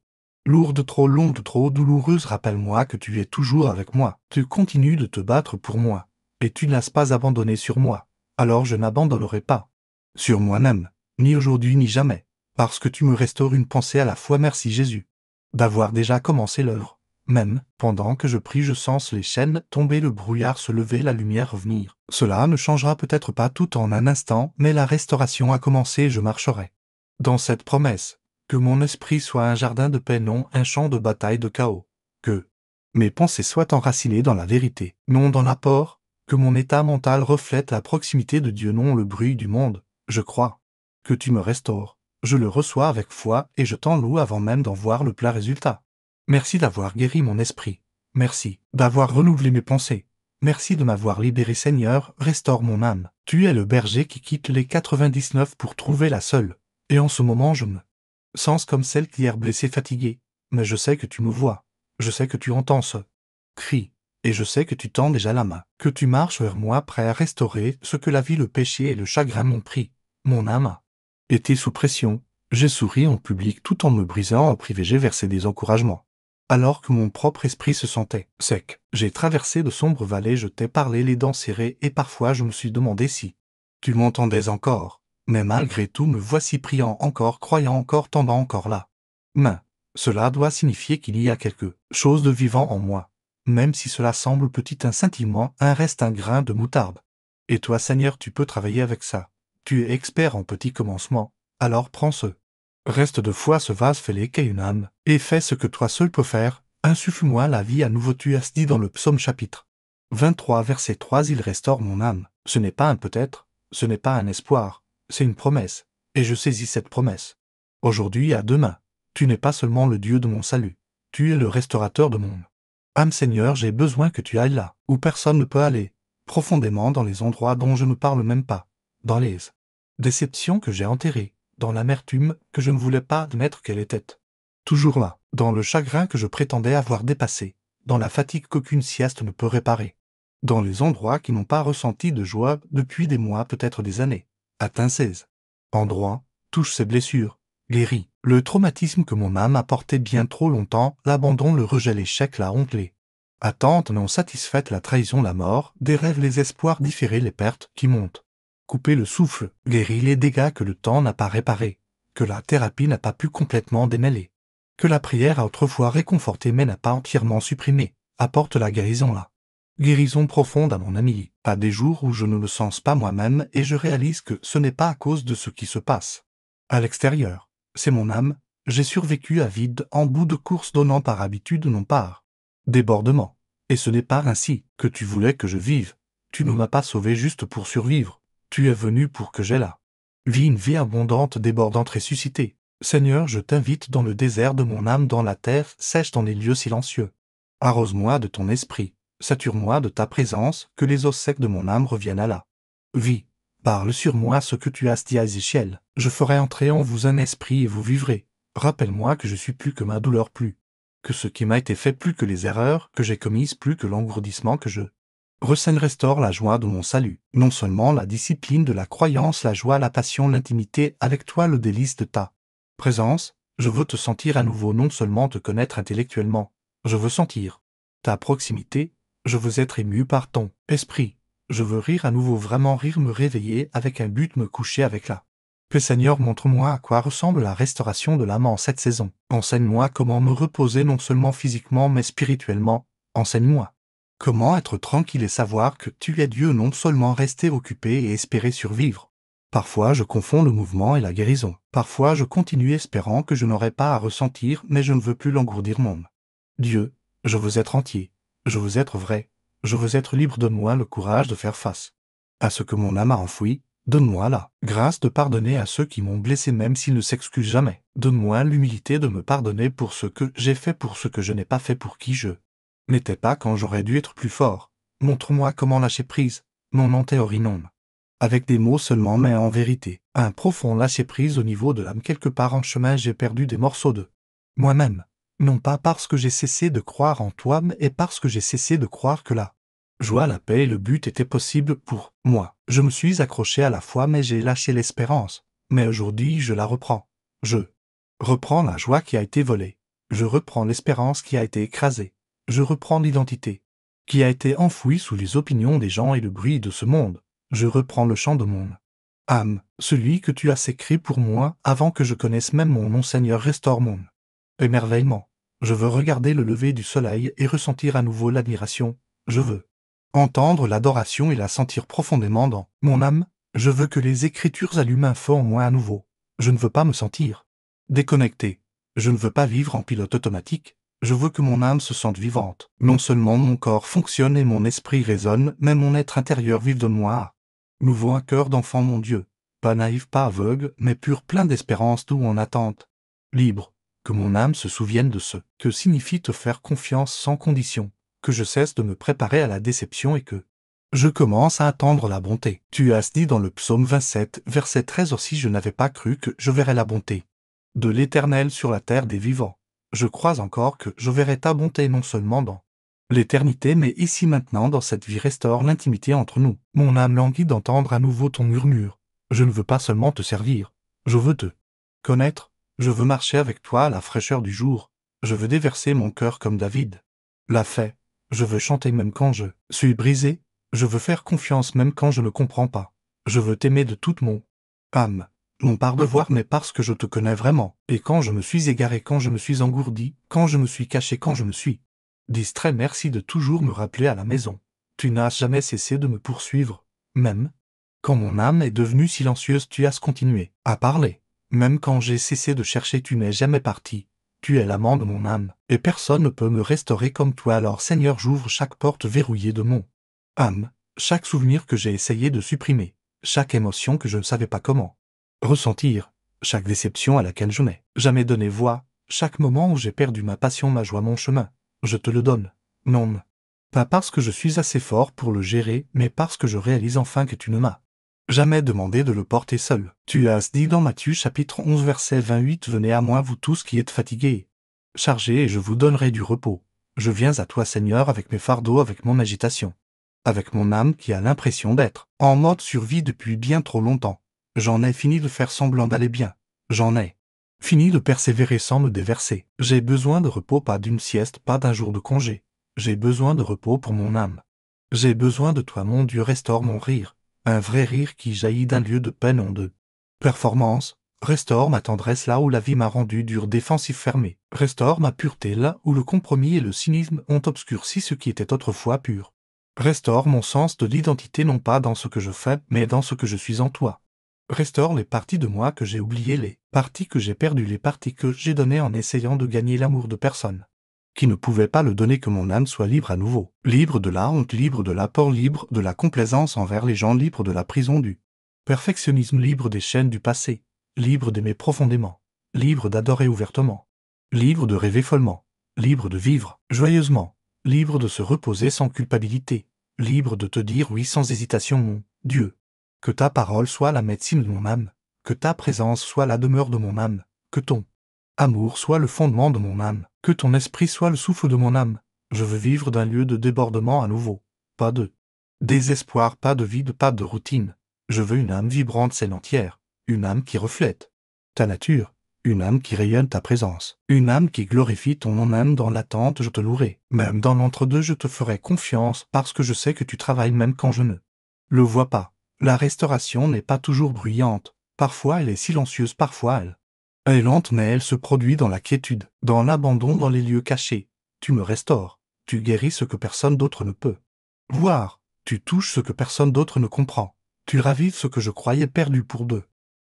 S1: lourde, trop longue, trop douloureuse, rappelle-moi que tu es toujours avec moi. Tu continues de te battre pour moi, et tu n'as pas abandonné sur moi. Alors je n'abandonnerai pas sur moi-même, ni aujourd'hui ni jamais, parce que tu me restaures une pensée à la fois. Merci Jésus d'avoir déjà commencé l'œuvre. Même, pendant que je prie, je sens les chaînes tomber, le brouillard se lever, la lumière revenir. Cela ne changera peut-être pas tout en un instant, mais la restauration a commencé et je marcherai dans cette promesse. Que mon esprit soit un jardin de paix, non un champ de bataille, de chaos. Que mes pensées soient enracinées dans la vérité, non dans la peur. Que mon état mental reflète la proximité de Dieu, non le bruit du monde. Je crois que tu me restaures. Je le reçois avec foi et je t'en loue avant même d'en voir le plein résultat. Merci d'avoir guéri mon esprit. Merci d'avoir renouvelé mes pensées. Merci de m'avoir libéré. Seigneur, restaure mon âme. Tu es le berger qui quitte les 99 pour trouver la seule. Et en ce moment je me sens comme celle qui est blessée, fatiguée. Mais je sais que tu me vois. Je sais que tu entends ce cri. Et je sais que tu tends déjà la main. Que tu marches vers moi prêt à restaurer ce que la vie, le péché et le chagrin m'ont pris. Mon âme a été sous pression. J'ai souri en public tout en me brisant en privé. J'ai versé des encouragements. Alors que mon propre esprit se sentait sec, j'ai traversé de sombres vallées, je t'ai parlé les dents serrées et parfois je me suis demandé si tu m'entendais encore. Mais malgré tout me voici priant encore, croyant encore, tendant encore la main. Cela doit signifier qu'il y a quelque chose de vivant en moi. Même si cela semble petit, un scintillement, un reste, un grain de moutarde. Et toi, Seigneur, tu peux travailler avec ça. Tu es expert en petits commencements. Alors prends ce reste de foi, ce vase fêlé qu'est une âme, et fais ce que toi seul peux faire, insuffle-moi la vie à nouveau. Tu as dit dans le psaume chapitre 23 verset 3, il restaure mon âme. Ce n'est pas un peut-être, ce n'est pas un espoir, c'est une promesse, et je saisis cette promesse. Aujourd'hui à demain, tu n'es pas seulement le Dieu de mon salut, tu es le restaurateur de mon âme. Seigneur, j'ai besoin que tu ailles là, où personne ne peut aller, profondément dans les endroits dont je ne parle même pas, dans les déceptions que j'ai enterrées, dans l'amertume que je ne voulais pas admettre qu'elle était toujours là, dans le chagrin que je prétendais avoir dépassé, dans la fatigue qu'aucune sieste ne peut réparer, dans les endroits qui n'ont pas ressenti de joie depuis des mois, peut-être des années. Atteins ces endroits, touche ces blessures, guéris le traumatisme que mon âme a porté bien trop longtemps, l'abandon, le rejet, l'échec, la honte, les attentes non satisfaites, la trahison, la mort, des rêves, les espoirs différés, les pertes qui montent. Couper le souffle, guéris les dégâts que le temps n'a pas réparés, que la thérapie n'a pas pu complètement démêler, que la prière a autrefois réconforté mais n'a pas entièrement supprimé. Apporte la guérison là. Guérison profonde à mon ami, à des jours où je ne le sens pas moi-même et je réalise que ce n'est pas à cause de ce qui se passe à l'extérieur. C'est mon âme, j'ai survécu à vide, en bout de course, donnant par habitude, non par débordement. Et ce n'est pas ainsi que tu voulais que je vive. Tu ne m'as pas sauvé juste pour survivre. Tu es venu pour que j'aie la vie, une vie abondante, débordante, ressuscitée. Seigneur, je t'invite dans le désert de mon âme, dans la terre sèche, dans les lieux silencieux. Arrose-moi de ton esprit, sature-moi de ta présence, que les os secs de mon âme reviennent à la vie. Parle sur moi ce que tu as dit à Ézéchiel. Je ferai entrer en vous un esprit et vous vivrez. Rappelle-moi que je suis plus que ma douleur, plus que ce qui m'a été fait, plus que les erreurs que j'ai commises, plus que l'engourdissement que je ressaigne. Restaure la joie de mon salut, non seulement la discipline de la croyance, la joie, la passion, l'intimité avec toi, le délice de ta présence. Je veux te sentir à nouveau, non seulement te connaître intellectuellement, je veux sentir ta proximité, je veux être ému par ton esprit. Je veux rire à nouveau, vraiment rire, me réveiller avec un but, me coucher avec la paix. Seigneur, montre-moi à quoi ressemble la restauration de l'âme en cette saison. Enseigne-moi comment me reposer, non seulement physiquement mais spirituellement. Enseigne-moi comment être tranquille et savoir que tu es Dieu, non seulement rester occupé et espérer survivre. Parfois je confonds le mouvement et la guérison. Parfois je continue espérant que je n'aurai pas à ressentir, mais je ne veux plus l'engourdir. Mon Dieu, je veux être entier, je veux être vrai, je veux être libre. Donne-moi le courage de faire face à ce que mon âme a enfoui. Donne-moi la grâce de pardonner à ceux qui m'ont blessé même s'ils ne s'excusent jamais. Donne-moi l'humilité de me pardonner pour ce que j'ai fait, pour ce que je n'ai pas fait, pour qui je n'étais pas quand j'aurais dû être plus fort. Montre-moi comment lâcher prise, non en théorie, non avec des mots seulement, mais en vérité. Un profond lâcher-prise au niveau de l'âme. Quelque part en chemin j'ai perdu des morceaux de moi-même. Non pas parce que j'ai cessé de croire en toi, mais parce que j'ai cessé de croire que la joie, la paix et le but étaient possibles pour moi. Je me suis accroché à la foi, mais j'ai lâché l'espérance. Mais aujourd'hui je la reprends. Je reprends la joie qui a été volée. Je reprends l'espérance qui a été écrasée. Je reprends l'identité qui a été enfouie sous les opinions des gens et le bruit de ce monde. Je reprends le chant de mon âme, celui que tu as écrit pour moi avant que je connaisse même mon nom. Seigneur, restaure mon émerveillement. Je veux regarder le lever du soleil et ressentir à nouveau l'admiration. Je veux entendre l'adoration et la sentir profondément dans mon âme. Je veux que les Écritures allument un feu en moi à nouveau. Je ne veux pas me sentir déconnecté. Je ne veux pas vivre en pilote automatique. Je veux que mon âme se sente vivante. Non seulement mon corps fonctionne et mon esprit résonne, mais mon être intérieur vive. Donne-moi à nouveau un cœur d'enfant, mon Dieu. Pas naïf, pas aveugle, mais pur, plein d'espérance, doux en attente. Libre. Que mon âme se souvienne de ce que signifie te faire confiance sans condition. Que je cesse de me préparer à la déception et que je commence à attendre la bonté. Tu as dit dans le psaume 27, verset 13 aussi, je n'avais pas cru que je verrais la bonté de l'Éternel sur la terre des vivants. Je crois encore que je verrai ta bonté non seulement dans l'éternité, mais ici maintenant dans cette vie. Restaure l'intimité entre nous. Mon âme languit d'entendre à nouveau ton murmure. Je ne veux pas seulement te servir, je veux te connaître, je veux marcher avec toi à la fraîcheur du jour, je veux déverser mon cœur comme David l'a fait, je veux chanter même quand je suis brisé, je veux faire confiance même quand je ne comprends pas, je veux t'aimer de toute mon âme. Non par devoir, mais parce que je te connais vraiment. Et quand je me suis égaré, quand je me suis engourdi, quand je me suis caché, quand je me suis distrait, merci de toujours me rappeler à la maison. Tu n'as jamais cessé de me poursuivre. Même quand mon âme est devenue silencieuse, tu as continué à parler. Même quand j'ai cessé de chercher, tu n'es jamais parti. Tu es l'amant de mon âme, et personne ne peut me restaurer comme toi. Alors Seigneur, j'ouvre chaque porte verrouillée de mon âme, chaque souvenir que j'ai essayé de supprimer, chaque émotion que je ne savais pas comment ressentir, chaque déception à laquelle je n'ai jamais donné voix, chaque moment où j'ai perdu ma passion, ma joie, mon chemin. Je te le donne. Non. Pas parce que je suis assez fort pour le gérer, mais parce que je réalise enfin que tu ne m'as jamais demandé de le porter seul. Tu as dit dans Matthieu chapitre 11 verset 28, venez à moi vous tous qui êtes fatigués, chargés, et je vous donnerai du repos. Je viens à toi Seigneur avec mes fardeaux, avec mon agitation, avec mon âme qui a l'impression d'être en mode survie depuis bien trop longtemps. J'en ai fini de faire semblant d'aller bien. J'en ai fini de persévérer sans me déverser. J'ai besoin de repos, pas d'une sieste, pas d'un jour de congé. J'ai besoin de repos pour mon âme. J'ai besoin de toi, mon Dieu, restaure mon rire. Un vrai rire qui jaillit d'un lieu de paix, non de performance. Restaure ma tendresse là où la vie m'a rendu dur, défensif, fermé. Restaure ma pureté là où le compromis et le cynisme ont obscurci ce qui était autrefois pur. Restaure mon sens de l'identité, non pas dans ce que je fais, mais dans ce que je suis en toi. Restaure les parties de moi que j'ai oubliées, les parties que j'ai perdues, les parties que j'ai données en essayant de gagner l'amour de personne qui ne pouvait pas le donner, que mon âme soit libre à nouveau. Libre de la honte, libre de la peur, libre de la complaisance envers les gens, libre de la prison du perfectionnisme, libre des chaînes du passé, libre d'aimer profondément, libre d'adorer ouvertement, libre de rêver follement, libre de vivre joyeusement, libre de se reposer sans culpabilité, libre de te dire oui sans hésitation, mon Dieu. Que ta parole soit la médecine de mon âme, que ta présence soit la demeure de mon âme, que ton amour soit le fondement de mon âme, que ton esprit soit le souffle de mon âme. Je veux vivre d'un lieu de débordement à nouveau. Pas de désespoir, pas de vide, pas de routine. Je veux une âme vibrante, saine, entière. Une âme qui reflète ta nature. Une âme qui rayonne ta présence. Une âme qui glorifie ton nom. Même dans l'attente, je te louerai. Même dans l'entre-deux, je te ferai confiance parce que je sais que tu travailles même quand je ne le vois pas. La restauration n'est pas toujours bruyante. Parfois elle est silencieuse, parfois elle est lente, mais elle se produit dans la quiétude, dans l'abandon, dans les lieux cachés. Tu me restaures. Tu guéris ce que personne d'autre ne peut voir. Tu touches ce que personne d'autre ne comprend. Tu ravives ce que je croyais perdu pour deux.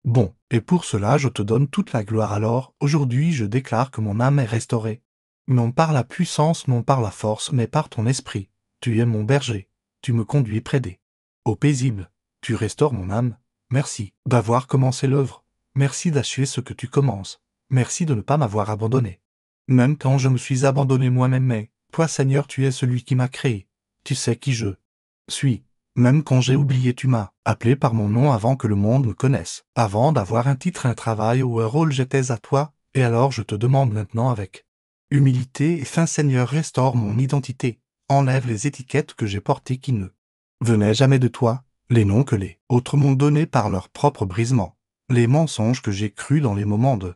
S1: Bon, et pour cela je te donne toute la gloire. Alors, aujourd'hui je déclare que mon âme est restaurée. Non par la puissance, non par la force, mais par ton esprit. Tu es mon berger. Tu me conduis près des eaux paisibles. Tu restaures mon âme. Merci d'avoir commencé l'œuvre. Merci d'achever ce que tu commences. Merci de ne pas m'avoir abandonné. Même quand je me suis abandonné moi-même, mais toi Seigneur, tu es celui qui m'a créé. Tu sais qui je suis. Même quand j'ai oublié, tu m'as appelé par mon nom avant que le monde me connaisse. Avant d'avoir un titre, un travail ou un rôle, j'étais à toi, et alors je te demande maintenant avec humilité et fin, Seigneur, restaure mon identité. Enlève les étiquettes que j'ai portées qui ne venaient jamais de toi, les noms que les autres m'ont donnés par leur propre brisement. Les mensonges que j'ai crus dans les moments de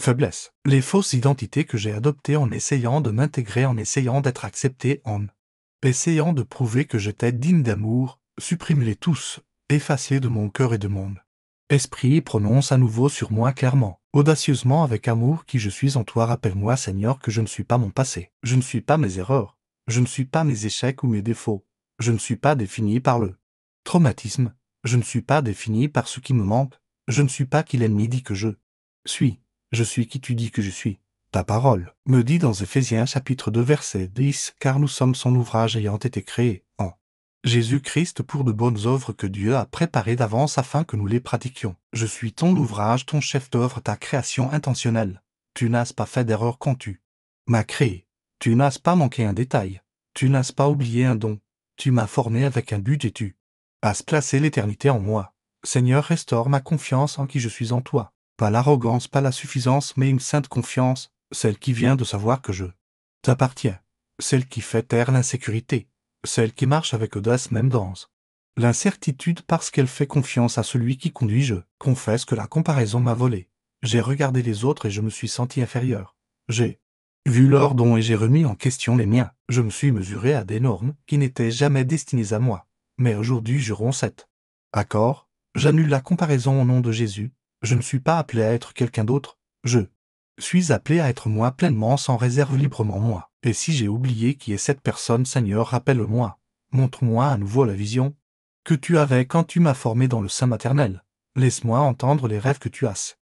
S1: faiblesse, les fausses identités que j'ai adoptées en essayant de m'intégrer, en essayant d'être accepté, en essayant de prouver que j'étais digne d'amour, supprime-les tous, efface-les de mon cœur et de mon esprit, et prononce à nouveau sur moi clairement, audacieusement, avec amour, qui je suis en toi. Rappelle-moi Seigneur que je ne suis pas mon passé, je ne suis pas mes erreurs, je ne suis pas mes échecs ou mes défauts, je ne suis pas défini par le traumatisme, je ne suis pas défini par ce qui me manque. Je ne suis pas qui l'ennemi dit que je suis. Je suis qui tu dis que je suis. Ta parole me dit dans Éphésiens chapitre 2 verset 10, car nous sommes son ouvrage ayant été créés en Jésus-Christ pour de bonnes œuvres que Dieu a préparées d'avance afin que nous les pratiquions. Je suis ton ouvrage, ton chef d'œuvre, ta création intentionnelle. Tu n'as pas fait d'erreur quand tu m'as créé. Tu n'as pas manqué un détail. Tu n'as pas oublié un don. Tu m'as formé avec un but et tu as placé l'éternité en moi. Seigneur, restaure ma confiance en qui je suis en toi. Pas l'arrogance, pas la suffisance, mais une sainte confiance, celle qui vient de savoir que je t'appartiens. Celle qui fait taire l'insécurité. Celle qui marche avec audace même dans l'incertitude parce qu'elle fait confiance à celui qui conduit. Je confesse que la comparaison m'a volé. J'ai regardé les autres et je me suis senti inférieur. J'ai vu leurs dons et j'ai remis en question les miens. Je me suis mesuré à des normes qui n'étaient jamais destinées à moi. Mais aujourd'hui je romps cet accord. J'annule la comparaison au nom de Jésus. Je ne suis pas appelé à être quelqu'un d'autre. Je suis appelé à être moi pleinement, sans réserve, librement moi. Et si j'ai oublié qui est cette personne, Seigneur, rappelle-moi. Montre-moi à nouveau la vision que tu avais quand tu m'as formé dans le sein maternel. Laisse-moi entendre les rêves que tu as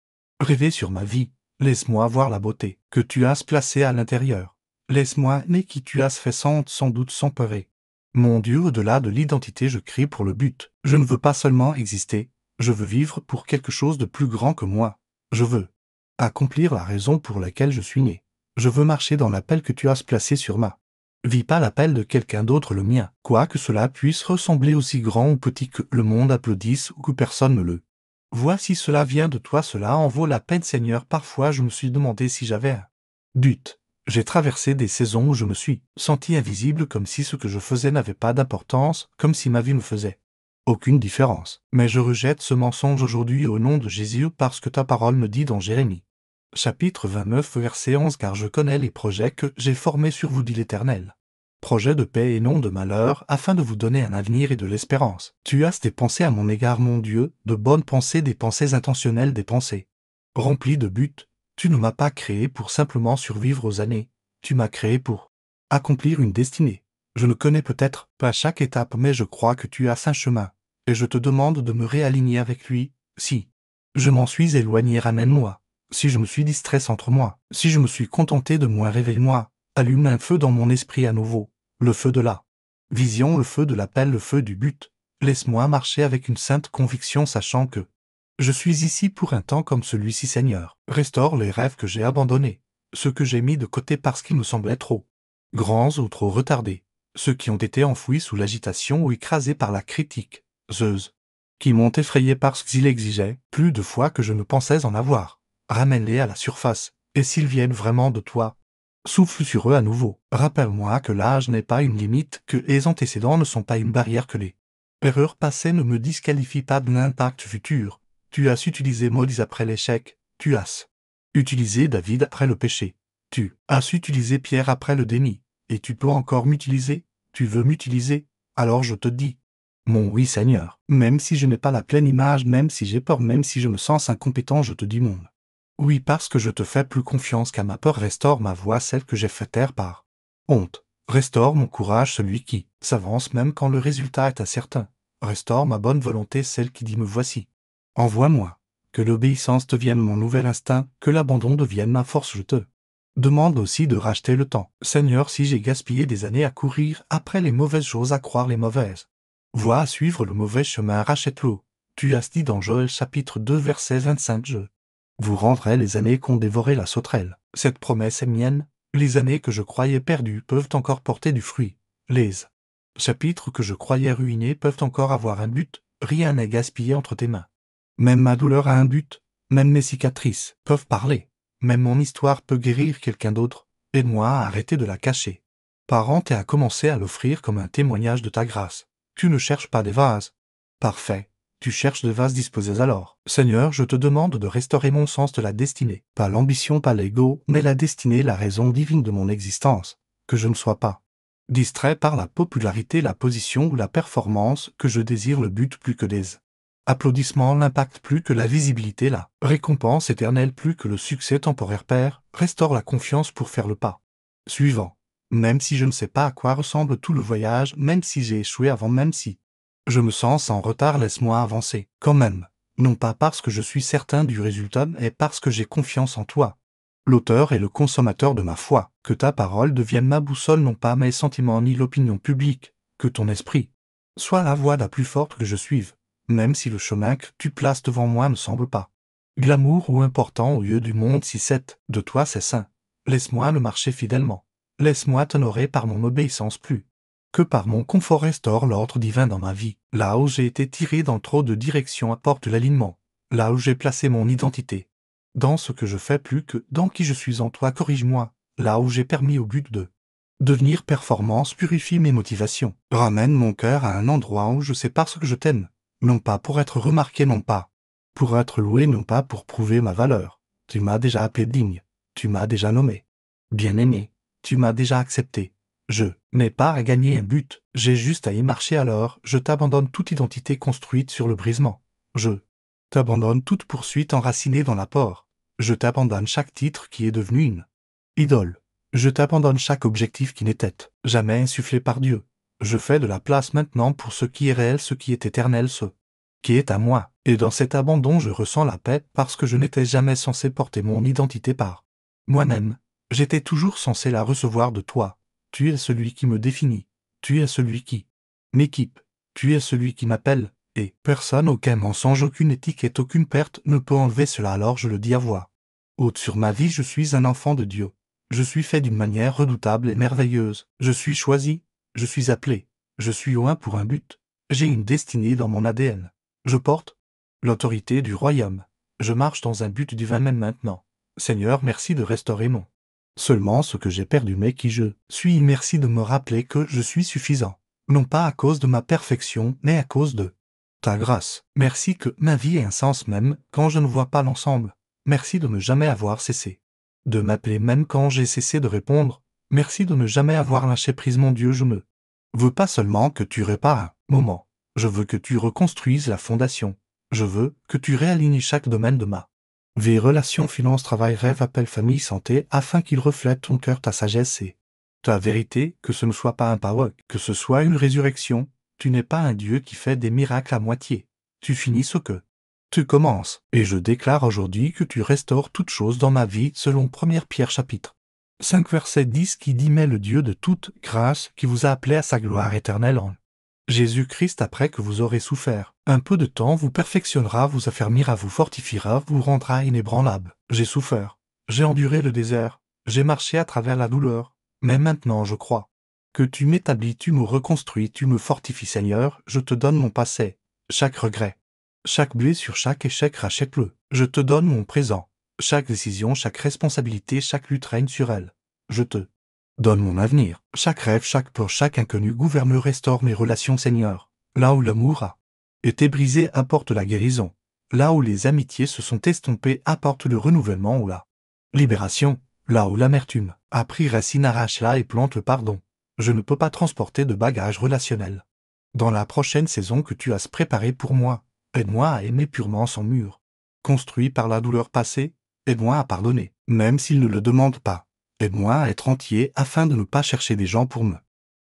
S1: rêver sur ma vie. Laisse-moi voir la beauté que tu as placée à l'intérieur. Laisse-moi aimer qui tu as fait sans doute sans pleurer. Mon Dieu, au-delà de l'identité, je crie pour le but. Je ne veux pas seulement exister, je veux vivre pour quelque chose de plus grand que moi. Je veux accomplir la raison pour laquelle je suis né. Je veux marcher dans l'appel que tu as placé sur ma vie, pas l'appel de quelqu'un d'autre, le mien. Quoi que cela puisse ressembler aussi grand ou petit que le monde applaudisse ou que personne ne le voit, si cela vient de toi, cela en vaut la peine, Seigneur. Parfois je me suis demandé si j'avais un but. J'ai traversé des saisons où je me suis senti invisible, comme si ce que je faisais n'avait pas d'importance, comme si ma vie ne faisait aucune différence. Mais je rejette ce mensonge aujourd'hui au nom de Jésus, parce que ta parole me dit dans Jérémie, chapitre 29, verset 11, car je connais les projets que j'ai formés sur vous, dit l'Éternel. Projets de paix et non de malheur, afin de vous donner un avenir et de l'espérance. Tu as des pensées à mon égard, mon Dieu, de bonnes pensées, des pensées intentionnelles, des pensées remplies de buts. Tu ne m'as pas créé pour simplement survivre aux années, tu m'as créé pour accomplir une destinée. Je ne connais peut-être pas chaque étape, mais je crois que tu as un chemin, et je te demande de me réaligner avec lui. Si je m'en suis éloigné, ramène-moi. Si je me suis distrait, entre moi. Si je me suis contenté de moi, réveille-moi. Allume un feu dans mon esprit à nouveau. Le feu de la vision, le feu de l'appel, le feu du but. Laisse-moi marcher avec une sainte conviction, sachant que je suis ici pour un temps comme celui-ci, Seigneur. Restaure les rêves que j'ai abandonnés, ceux que j'ai mis de côté parce qu'ils me semblaient trop grands ou trop retardés, ceux qui ont été enfouis sous l'agitation ou écrasés par la critique, qui m'ont effrayé parce qu'ils exigeaient plus de foi que je ne pensais en avoir. Ramène-les à la surface, et s'ils viennent vraiment de toi, souffle sur eux à nouveau. Rappelle-moi que l'âge n'est pas une limite, que les antécédents ne sont pas une barrière, que les erreurs passées ne me disqualifient pas de l'impact futur. Tu as utilisé Moïse après l'échec, tu as utilisé David après le péché, tu as utilisé Pierre après le déni, et tu peux encore m'utiliser. Tu veux m'utiliser, alors je te dis mon oui, Seigneur. Même si je n'ai pas la pleine image, même si j'ai peur, même si je me sens incompétent, je te dis mon oui, parce que je te fais plus confiance qu'à ma peur. Restaure ma voix, celle que j'ai fait taire par honte. Restaure mon courage, celui qui s'avance même quand le résultat est incertain. Restaure ma bonne volonté, celle qui dit me voici. Envoie-moi. Que l'obéissance devienne mon nouvel instinct, que l'abandon devienne ma force. Je te demande aussi de racheter le temps. Seigneur, si j'ai gaspillé des années à courir après les mauvaises choses, à croire les mauvaises voies, à suivre le mauvais chemin, rachète-le. Tu as dit dans Joël chapitre 2 verset 25, je vous rendrai les années qu'ont dévoré la sauterelle. Cette promesse est mienne. Les années que je croyais perdues peuvent encore porter du fruit. Les chapitres que je croyais ruinés peuvent encore avoir un but. Rien n'est gaspillé entre tes mains. Même ma douleur a un but. Même mes cicatrices peuvent parler. Même mon histoire peut guérir quelqu'un d'autre. Aide-moi à arrêter de la cacher. Parente, et à commencer à l'offrir comme un témoignage de ta grâce. Tu ne cherches pas des vases parfaits. Tu cherches des vases disposés alors. Seigneur, je te demande de restaurer mon sens de la destinée. Pas l'ambition, pas l'ego, mais la destinée, la raison divine de mon existence. Que je ne sois pas distrait par la popularité, la position ou la performance, que je désire le but plus que des applaudissements, l'impact plus que la visibilité, la récompense éternelle plus que le succès temporaire. Père, restaure la confiance pour faire le pas suivant. Même si je ne sais pas à quoi ressemble tout le voyage, même si j'ai échoué avant, même si je me sens en retard, laisse-moi avancer, quand même. Non pas parce que je suis certain du résultat, mais parce que j'ai confiance en toi, l'auteur et le consommateur de ma foi. Que ta parole devienne ma boussole, non pas mes sentiments ni l'opinion publique. Que ton esprit soit la voie la plus forte que je suive, même si le chemin que tu places devant moi ne semble pas glamour ou important au lieu du monde. Si c'est de toi, c'est saint. Laisse-moi le marcher fidèlement. Laisse-moi t'honorer par mon obéissance plus que par mon confort. Restaure l'ordre divin dans ma vie. Là où j'ai été tiré dans trop de directions, apporte l'alignement. Là où j'ai placé mon identité dans ce que je fais plus que dans qui je suis en toi, corrige-moi. Là où j'ai permis au but de devenir performance, purifie mes motivations. Ramène mon cœur à un endroit où je sais parce que je t'aime. Non pas pour être remarqué, non pas pour être loué, non pas pour prouver ma valeur. Tu m'as déjà appelé digne. Tu m'as déjà nommé bien-aimé. Tu m'as déjà accepté. Je n'ai pas à gagner un but, j'ai juste à y marcher. Alors, je t'abandonne toute identité construite sur le brisement. Je t'abandonne toute poursuite enracinée dans l'apport. Je t'abandonne chaque titre qui est devenu une idole. Je t'abandonne chaque objectif qui n'était jamais insufflé par Dieu. Je fais de la place maintenant pour ce qui est réel, ce qui est éternel, ce qui est à moi. Et dans cet abandon je ressens la paix parce que je n'étais jamais censé porter mon identité par moi-même. J'étais toujours censé la recevoir de toi. Tu es celui qui me définit. Tu es celui qui m'équipe. Tu es celui qui m'appelle. Et personne, aucun mensonge, aucune étiquette, aucune perte ne peut enlever cela, alors je le dis à voix haute sur ma vie, je suis un enfant de Dieu. Je suis fait d'une manière redoutable et merveilleuse. Je suis choisi. Je suis appelé. Je suis oint pour un but. J'ai une destinée dans mon ADN. Je porte l'autorité du royaume. Je marche dans un but divin même maintenant. Seigneur, merci de restaurer mon seulement ce que j'ai perdu mais qui je suis. Merci de me rappeler que je suis suffisant. Non pas à cause de ma perfection, mais à cause de ta grâce. Merci que ma vie ait un sens même quand je ne vois pas l'ensemble. Merci de ne jamais avoir cessé de m'appeler même quand j'ai cessé de répondre. Merci de ne jamais avoir lâché prise, mon Dieu. Je ne veux pas seulement que tu répares un moment. Je veux que tu reconstruises la fondation. Je veux que tu réalignes chaque domaine de ma vie, relations, finances, travail, rêve, appel, famille, santé, afin qu'il reflète ton cœur, ta sagesse et ta vérité, que ce ne soit pas un power, que ce soit une résurrection. Tu n'es pas un Dieu qui fait des miracles à moitié. Tu finis ce que tu commences, et je déclare aujourd'hui que tu restaures toutes choses dans ma vie selon 1 Pierre chapitre 5 verset 10 qui dit « Mais le Dieu de toute grâce qui vous a appelé à sa gloire éternelle en Jésus-Christ, après que vous aurez souffert un peu de temps, vous perfectionnera, vous affermira, vous fortifiera, vous rendra inébranlable. J'ai souffert, j'ai enduré le désert, j'ai marché à travers la douleur, mais maintenant je crois que tu m'établis, tu me reconstruis, tu me fortifies, Seigneur. Je te donne mon passé, chaque regret, chaque blessure, chaque échec, rachète-le. Je te donne mon présent, chaque décision, chaque responsabilité, chaque lutte règne sur elle. Je te donne mon avenir, chaque rêve, chaque peur, chaque inconnu, gouverne, restaure mes relations, Seigneur. Là où l'amour a été brisé, apporte la guérison. Là où les amitiés se sont estompées, apporte le renouvellement ou la libération. Là où l'amertume a pris racine, arrache-la et plante le pardon. Je ne peux pas transporter de bagages relationnels dans la prochaine saison que tu as préparée pour moi. Aide-moi à aimer purement sans mur. Construit par la douleur passée, aide-moi à pardonner, même s'il ne le demande pas. Aide-moi à être entier afin de ne pas chercher des gens pour me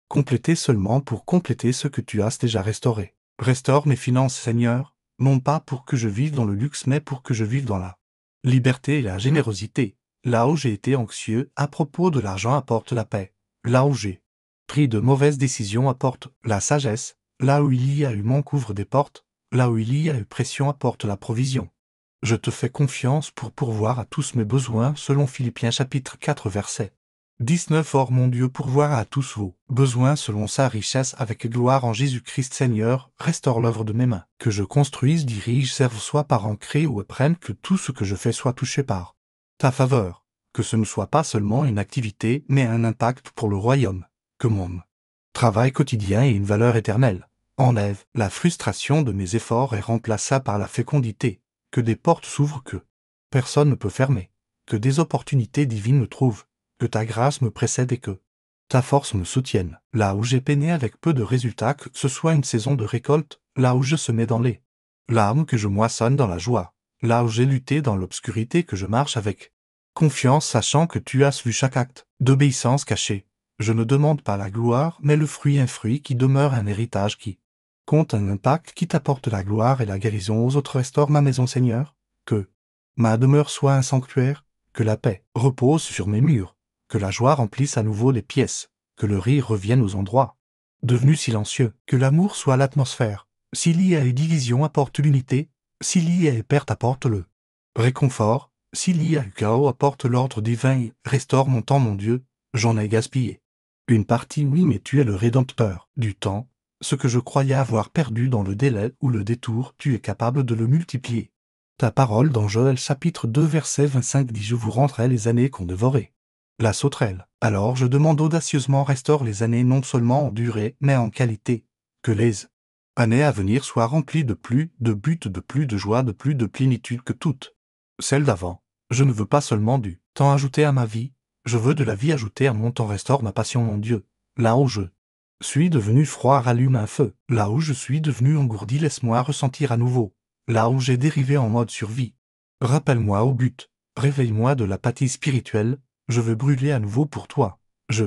S1: compléter seulement pour compléter ce que tu as déjà restauré. Restaure mes finances, Seigneur, non pas pour que je vive dans le luxe, mais pour que je vive dans la liberté et la générosité. Là où j'ai été anxieux à propos de l'argent, apporte la paix. Là où j'ai pris de mauvaises décisions, apporte la sagesse. Là où il y a eu manque, ouvre des portes. Là où il y a eu pression, apporte la provision. Je te fais confiance pour pourvoir à tous mes besoins selon Philippiens chapitre 4 verset 19. Or mon Dieu pourvoira à tous vos besoins selon sa richesse avec gloire en Jésus-Christ. Seigneur, restaure l'œuvre de mes mains. Que je construise, dirige, serve, soit par ancré ou apprenne, que tout ce que je fais soit touché par ta faveur. Que ce ne soit pas seulement une activité, mais un impact pour le royaume. Que mon travail quotidien ait une valeur éternelle. Enlève la frustration de mes efforts et remplace-la par la fécondité. Que des portes s'ouvrent que personne ne peut fermer. Que des opportunités divines me trouvent. Que ta grâce me précède et que ta force me soutienne. Là où j'ai peiné avec peu de résultats, que ce soit une saison de récolte. Là où je semais dans les larmes, que je moissonne dans la joie. Là où j'ai lutté dans l'obscurité, que je marche avec confiance, sachant que tu as vu chaque acte d'obéissance caché. Je ne demande pas la gloire, mais le fruit, un fruit qui demeure, un héritage qui compte, un impact qui t'apporte la gloire et la guérison aux autres. Restaure ma maison, Seigneur. Que ma demeure soit un sanctuaire. Que la paix repose sur mes murs. Que la joie remplisse à nouveau les pièces. Que le rire revienne aux endroits devenus silencieux. Que l'amour soit l'atmosphère. S'il y a eu division, apporte l'unité. S'il y a eu perte, apporte le réconfort. S'il y a eu chaos, apporte l'ordre divin. Restaure mon temps, mon Dieu. J'en ai gaspillé une partie, oui, mais tu es le rédempteur du temps. Ce que je croyais avoir perdu dans le délai ou le détour, tu es capable de le multiplier. Ta parole dans Joël chapitre 2 verset 25 dit « Je vous rendrai les années qu'on dévorait la sauterelle. » Alors je demande audacieusement, restaure les années non seulement en durée, mais en qualité. Que les années à venir soient remplies de plus de buts, de plus de joie, de plus de plénitude que toutes celles d'avant. Je ne veux pas seulement du temps ajouté à ma vie, je veux de la vie ajoutée à mon temps. Restaure ma passion, mon Dieu. Là où je suis devenu froid, rallume un feu. Là où je suis devenu engourdi, laisse-moi ressentir à nouveau. Là où j'ai dérivé en mode survie, rappelle-moi au but. Réveille-moi de l'apathie spirituelle. Je veux brûler à nouveau pour toi. Je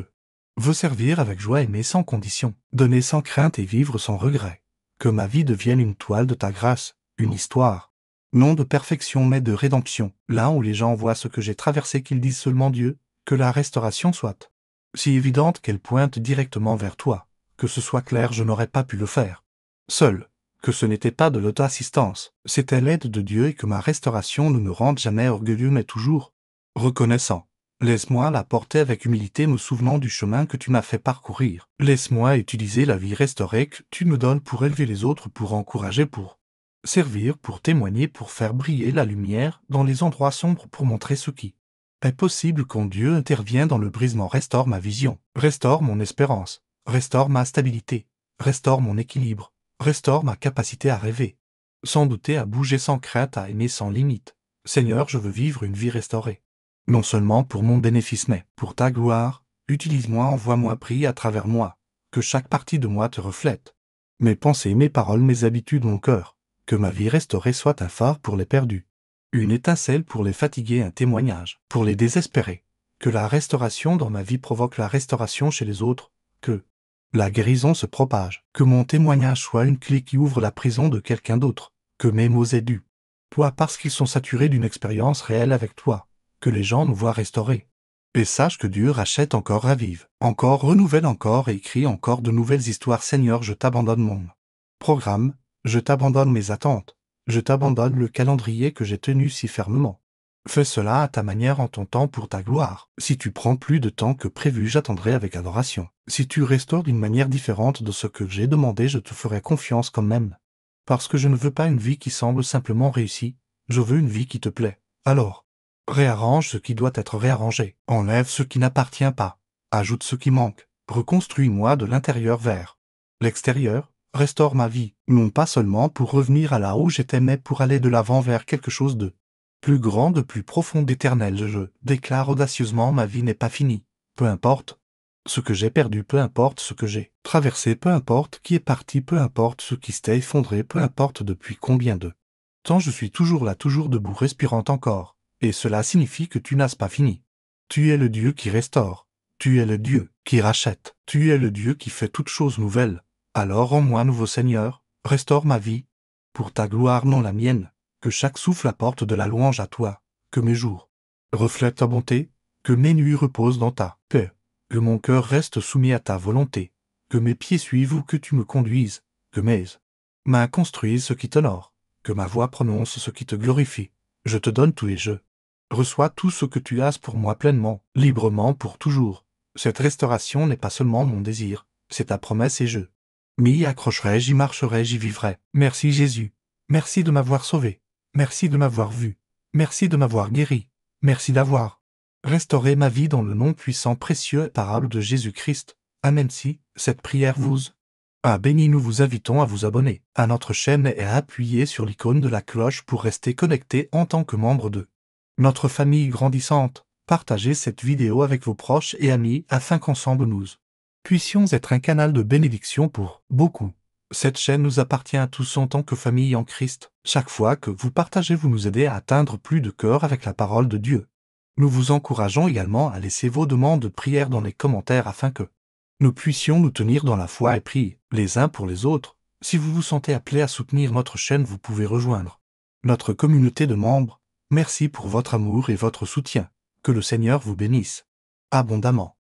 S1: veux servir avec joie, aimer sans condition, donner sans crainte et vivre sans regret. Que ma vie devienne une toile de ta grâce. Une histoire. Non de perfection mais de rédemption, là où les gens voient ce que j'ai traversé qu'ils disent seulement Dieu, que la restauration soit si évidente qu'elle pointe directement vers toi, que ce soit clair je n'aurais pas pu le faire. Seul, que ce n'était pas de l'auto-assistance, c'était l'aide de Dieu et que ma restauration ne me rende jamais orgueilleux mais toujours reconnaissant. Laisse-moi la porter avec humilité me souvenant du chemin que tu m'as fait parcourir. Laisse-moi utiliser la vie restaurée que tu me donnes pour élever les autres, pour encourager, pour servir, pour témoigner, pour faire briller la lumière dans les endroits sombres, pour montrer ce qui est possible quand Dieu intervient dans le brisement. Restaure ma vision, restaure mon espérance, restaure ma stabilité, restaure mon équilibre, restaure ma capacité à rêver, sans douter, à bouger sans crainte, à aimer sans limite. Seigneur, je veux vivre une vie restaurée. Non seulement pour mon bénéfice mais pour ta gloire, utilise-moi, envoie-moi, prie à travers moi, que chaque partie de moi te reflète. Mes pensées, mes paroles, mes habitudes, mon cœur, que ma vie restaurée soit un phare pour les perdus, une étincelle pour les fatigués, un témoignage pour les désespérés, que la restauration dans ma vie provoque la restauration chez les autres, que la guérison se propage, que mon témoignage soit une clé qui ouvre la prison de quelqu'un d'autre, que mes mots aient du poids parce qu'ils sont saturés d'une expérience réelle avec toi, que les gens nous voient restaurés. Et sache que Dieu rachète, encore ravive, encore renouvelle, encore et écrit encore de nouvelles histoires. Seigneur, je t'abandonne mon programme, je t'abandonne mes attentes, je t'abandonne le calendrier que j'ai tenu si fermement. Fais cela à ta manière, en ton temps, pour ta gloire. Si tu prends plus de temps que prévu, j'attendrai avec adoration. Si tu restaures d'une manière différente de ce que j'ai demandé, je te ferai confiance quand même. Parce que je ne veux pas une vie qui semble simplement réussie, je veux une vie qui te plaît. Alors, réarrange ce qui doit être réarrangé, enlève ce qui n'appartient pas, ajoute ce qui manque, reconstruis-moi de l'intérieur vers l'extérieur, restaure ma vie, non pas seulement pour revenir à là où j'étais mais pour aller de l'avant vers quelque chose de plus grand, de plus profond, d'éternel. Je déclare audacieusement, ma vie n'est pas finie, peu importe ce que j'ai perdu, peu importe ce que j'ai traversé, peu importe qui est parti, peu importe ce qui s'est effondré, peu importe depuis combien de temps je suis toujours là, toujours debout, respirant encore. Et cela signifie que tu n'as pas fini. Tu es le Dieu qui restaure. Tu es le Dieu qui rachète. Tu es le Dieu qui fait toutes choses nouvelles. Alors rends-moi nouveau, Seigneur, restaure ma vie, pour ta gloire, non la mienne, que chaque souffle apporte de la louange à toi, que mes jours reflètent ta bonté, que mes nuits reposent dans ta paix, que mon cœur reste soumis à ta volonté, que mes pieds suivent où que tu me conduises, que mes mains construisent ce qui t'honore, que ma voix prononce ce qui te glorifie. Je te donne tout et je reçois tout ce que tu as pour moi pleinement, librement, pour toujours. Cette restauration n'est pas seulement mon désir, c'est ta promesse et je m'y accrocherai, j'y marcherai, j'y vivrai. Merci Jésus. Merci de m'avoir sauvé. Merci de m'avoir vu. Merci de m'avoir guéri. Merci d'avoir restauré ma vie dans le nom puissant, précieux et parable de Jésus-Christ. Amen. Si cette prière vous a béni, nous vous invitons à vous abonner à notre chaîne et à appuyer sur l'icône de la cloche pour rester connecté en tant que membre de notre famille grandissante. Partagez cette vidéo avec vos proches et amis afin qu'ensemble nous puissions être un canal de bénédiction pour beaucoup. Cette chaîne nous appartient à tous en tant que famille en Christ. Chaque fois que vous partagez, vous nous aidez à atteindre plus de cœurs avec la parole de Dieu. Nous vous encourageons également à laisser vos demandes de prière dans les commentaires afin que nous puissions nous tenir dans la foi et prier les uns pour les autres. Si vous vous sentez appelé à soutenir notre chaîne, vous pouvez rejoindre notre communauté de membres. Merci pour votre amour et votre soutien. Que le Seigneur vous bénisse abondamment.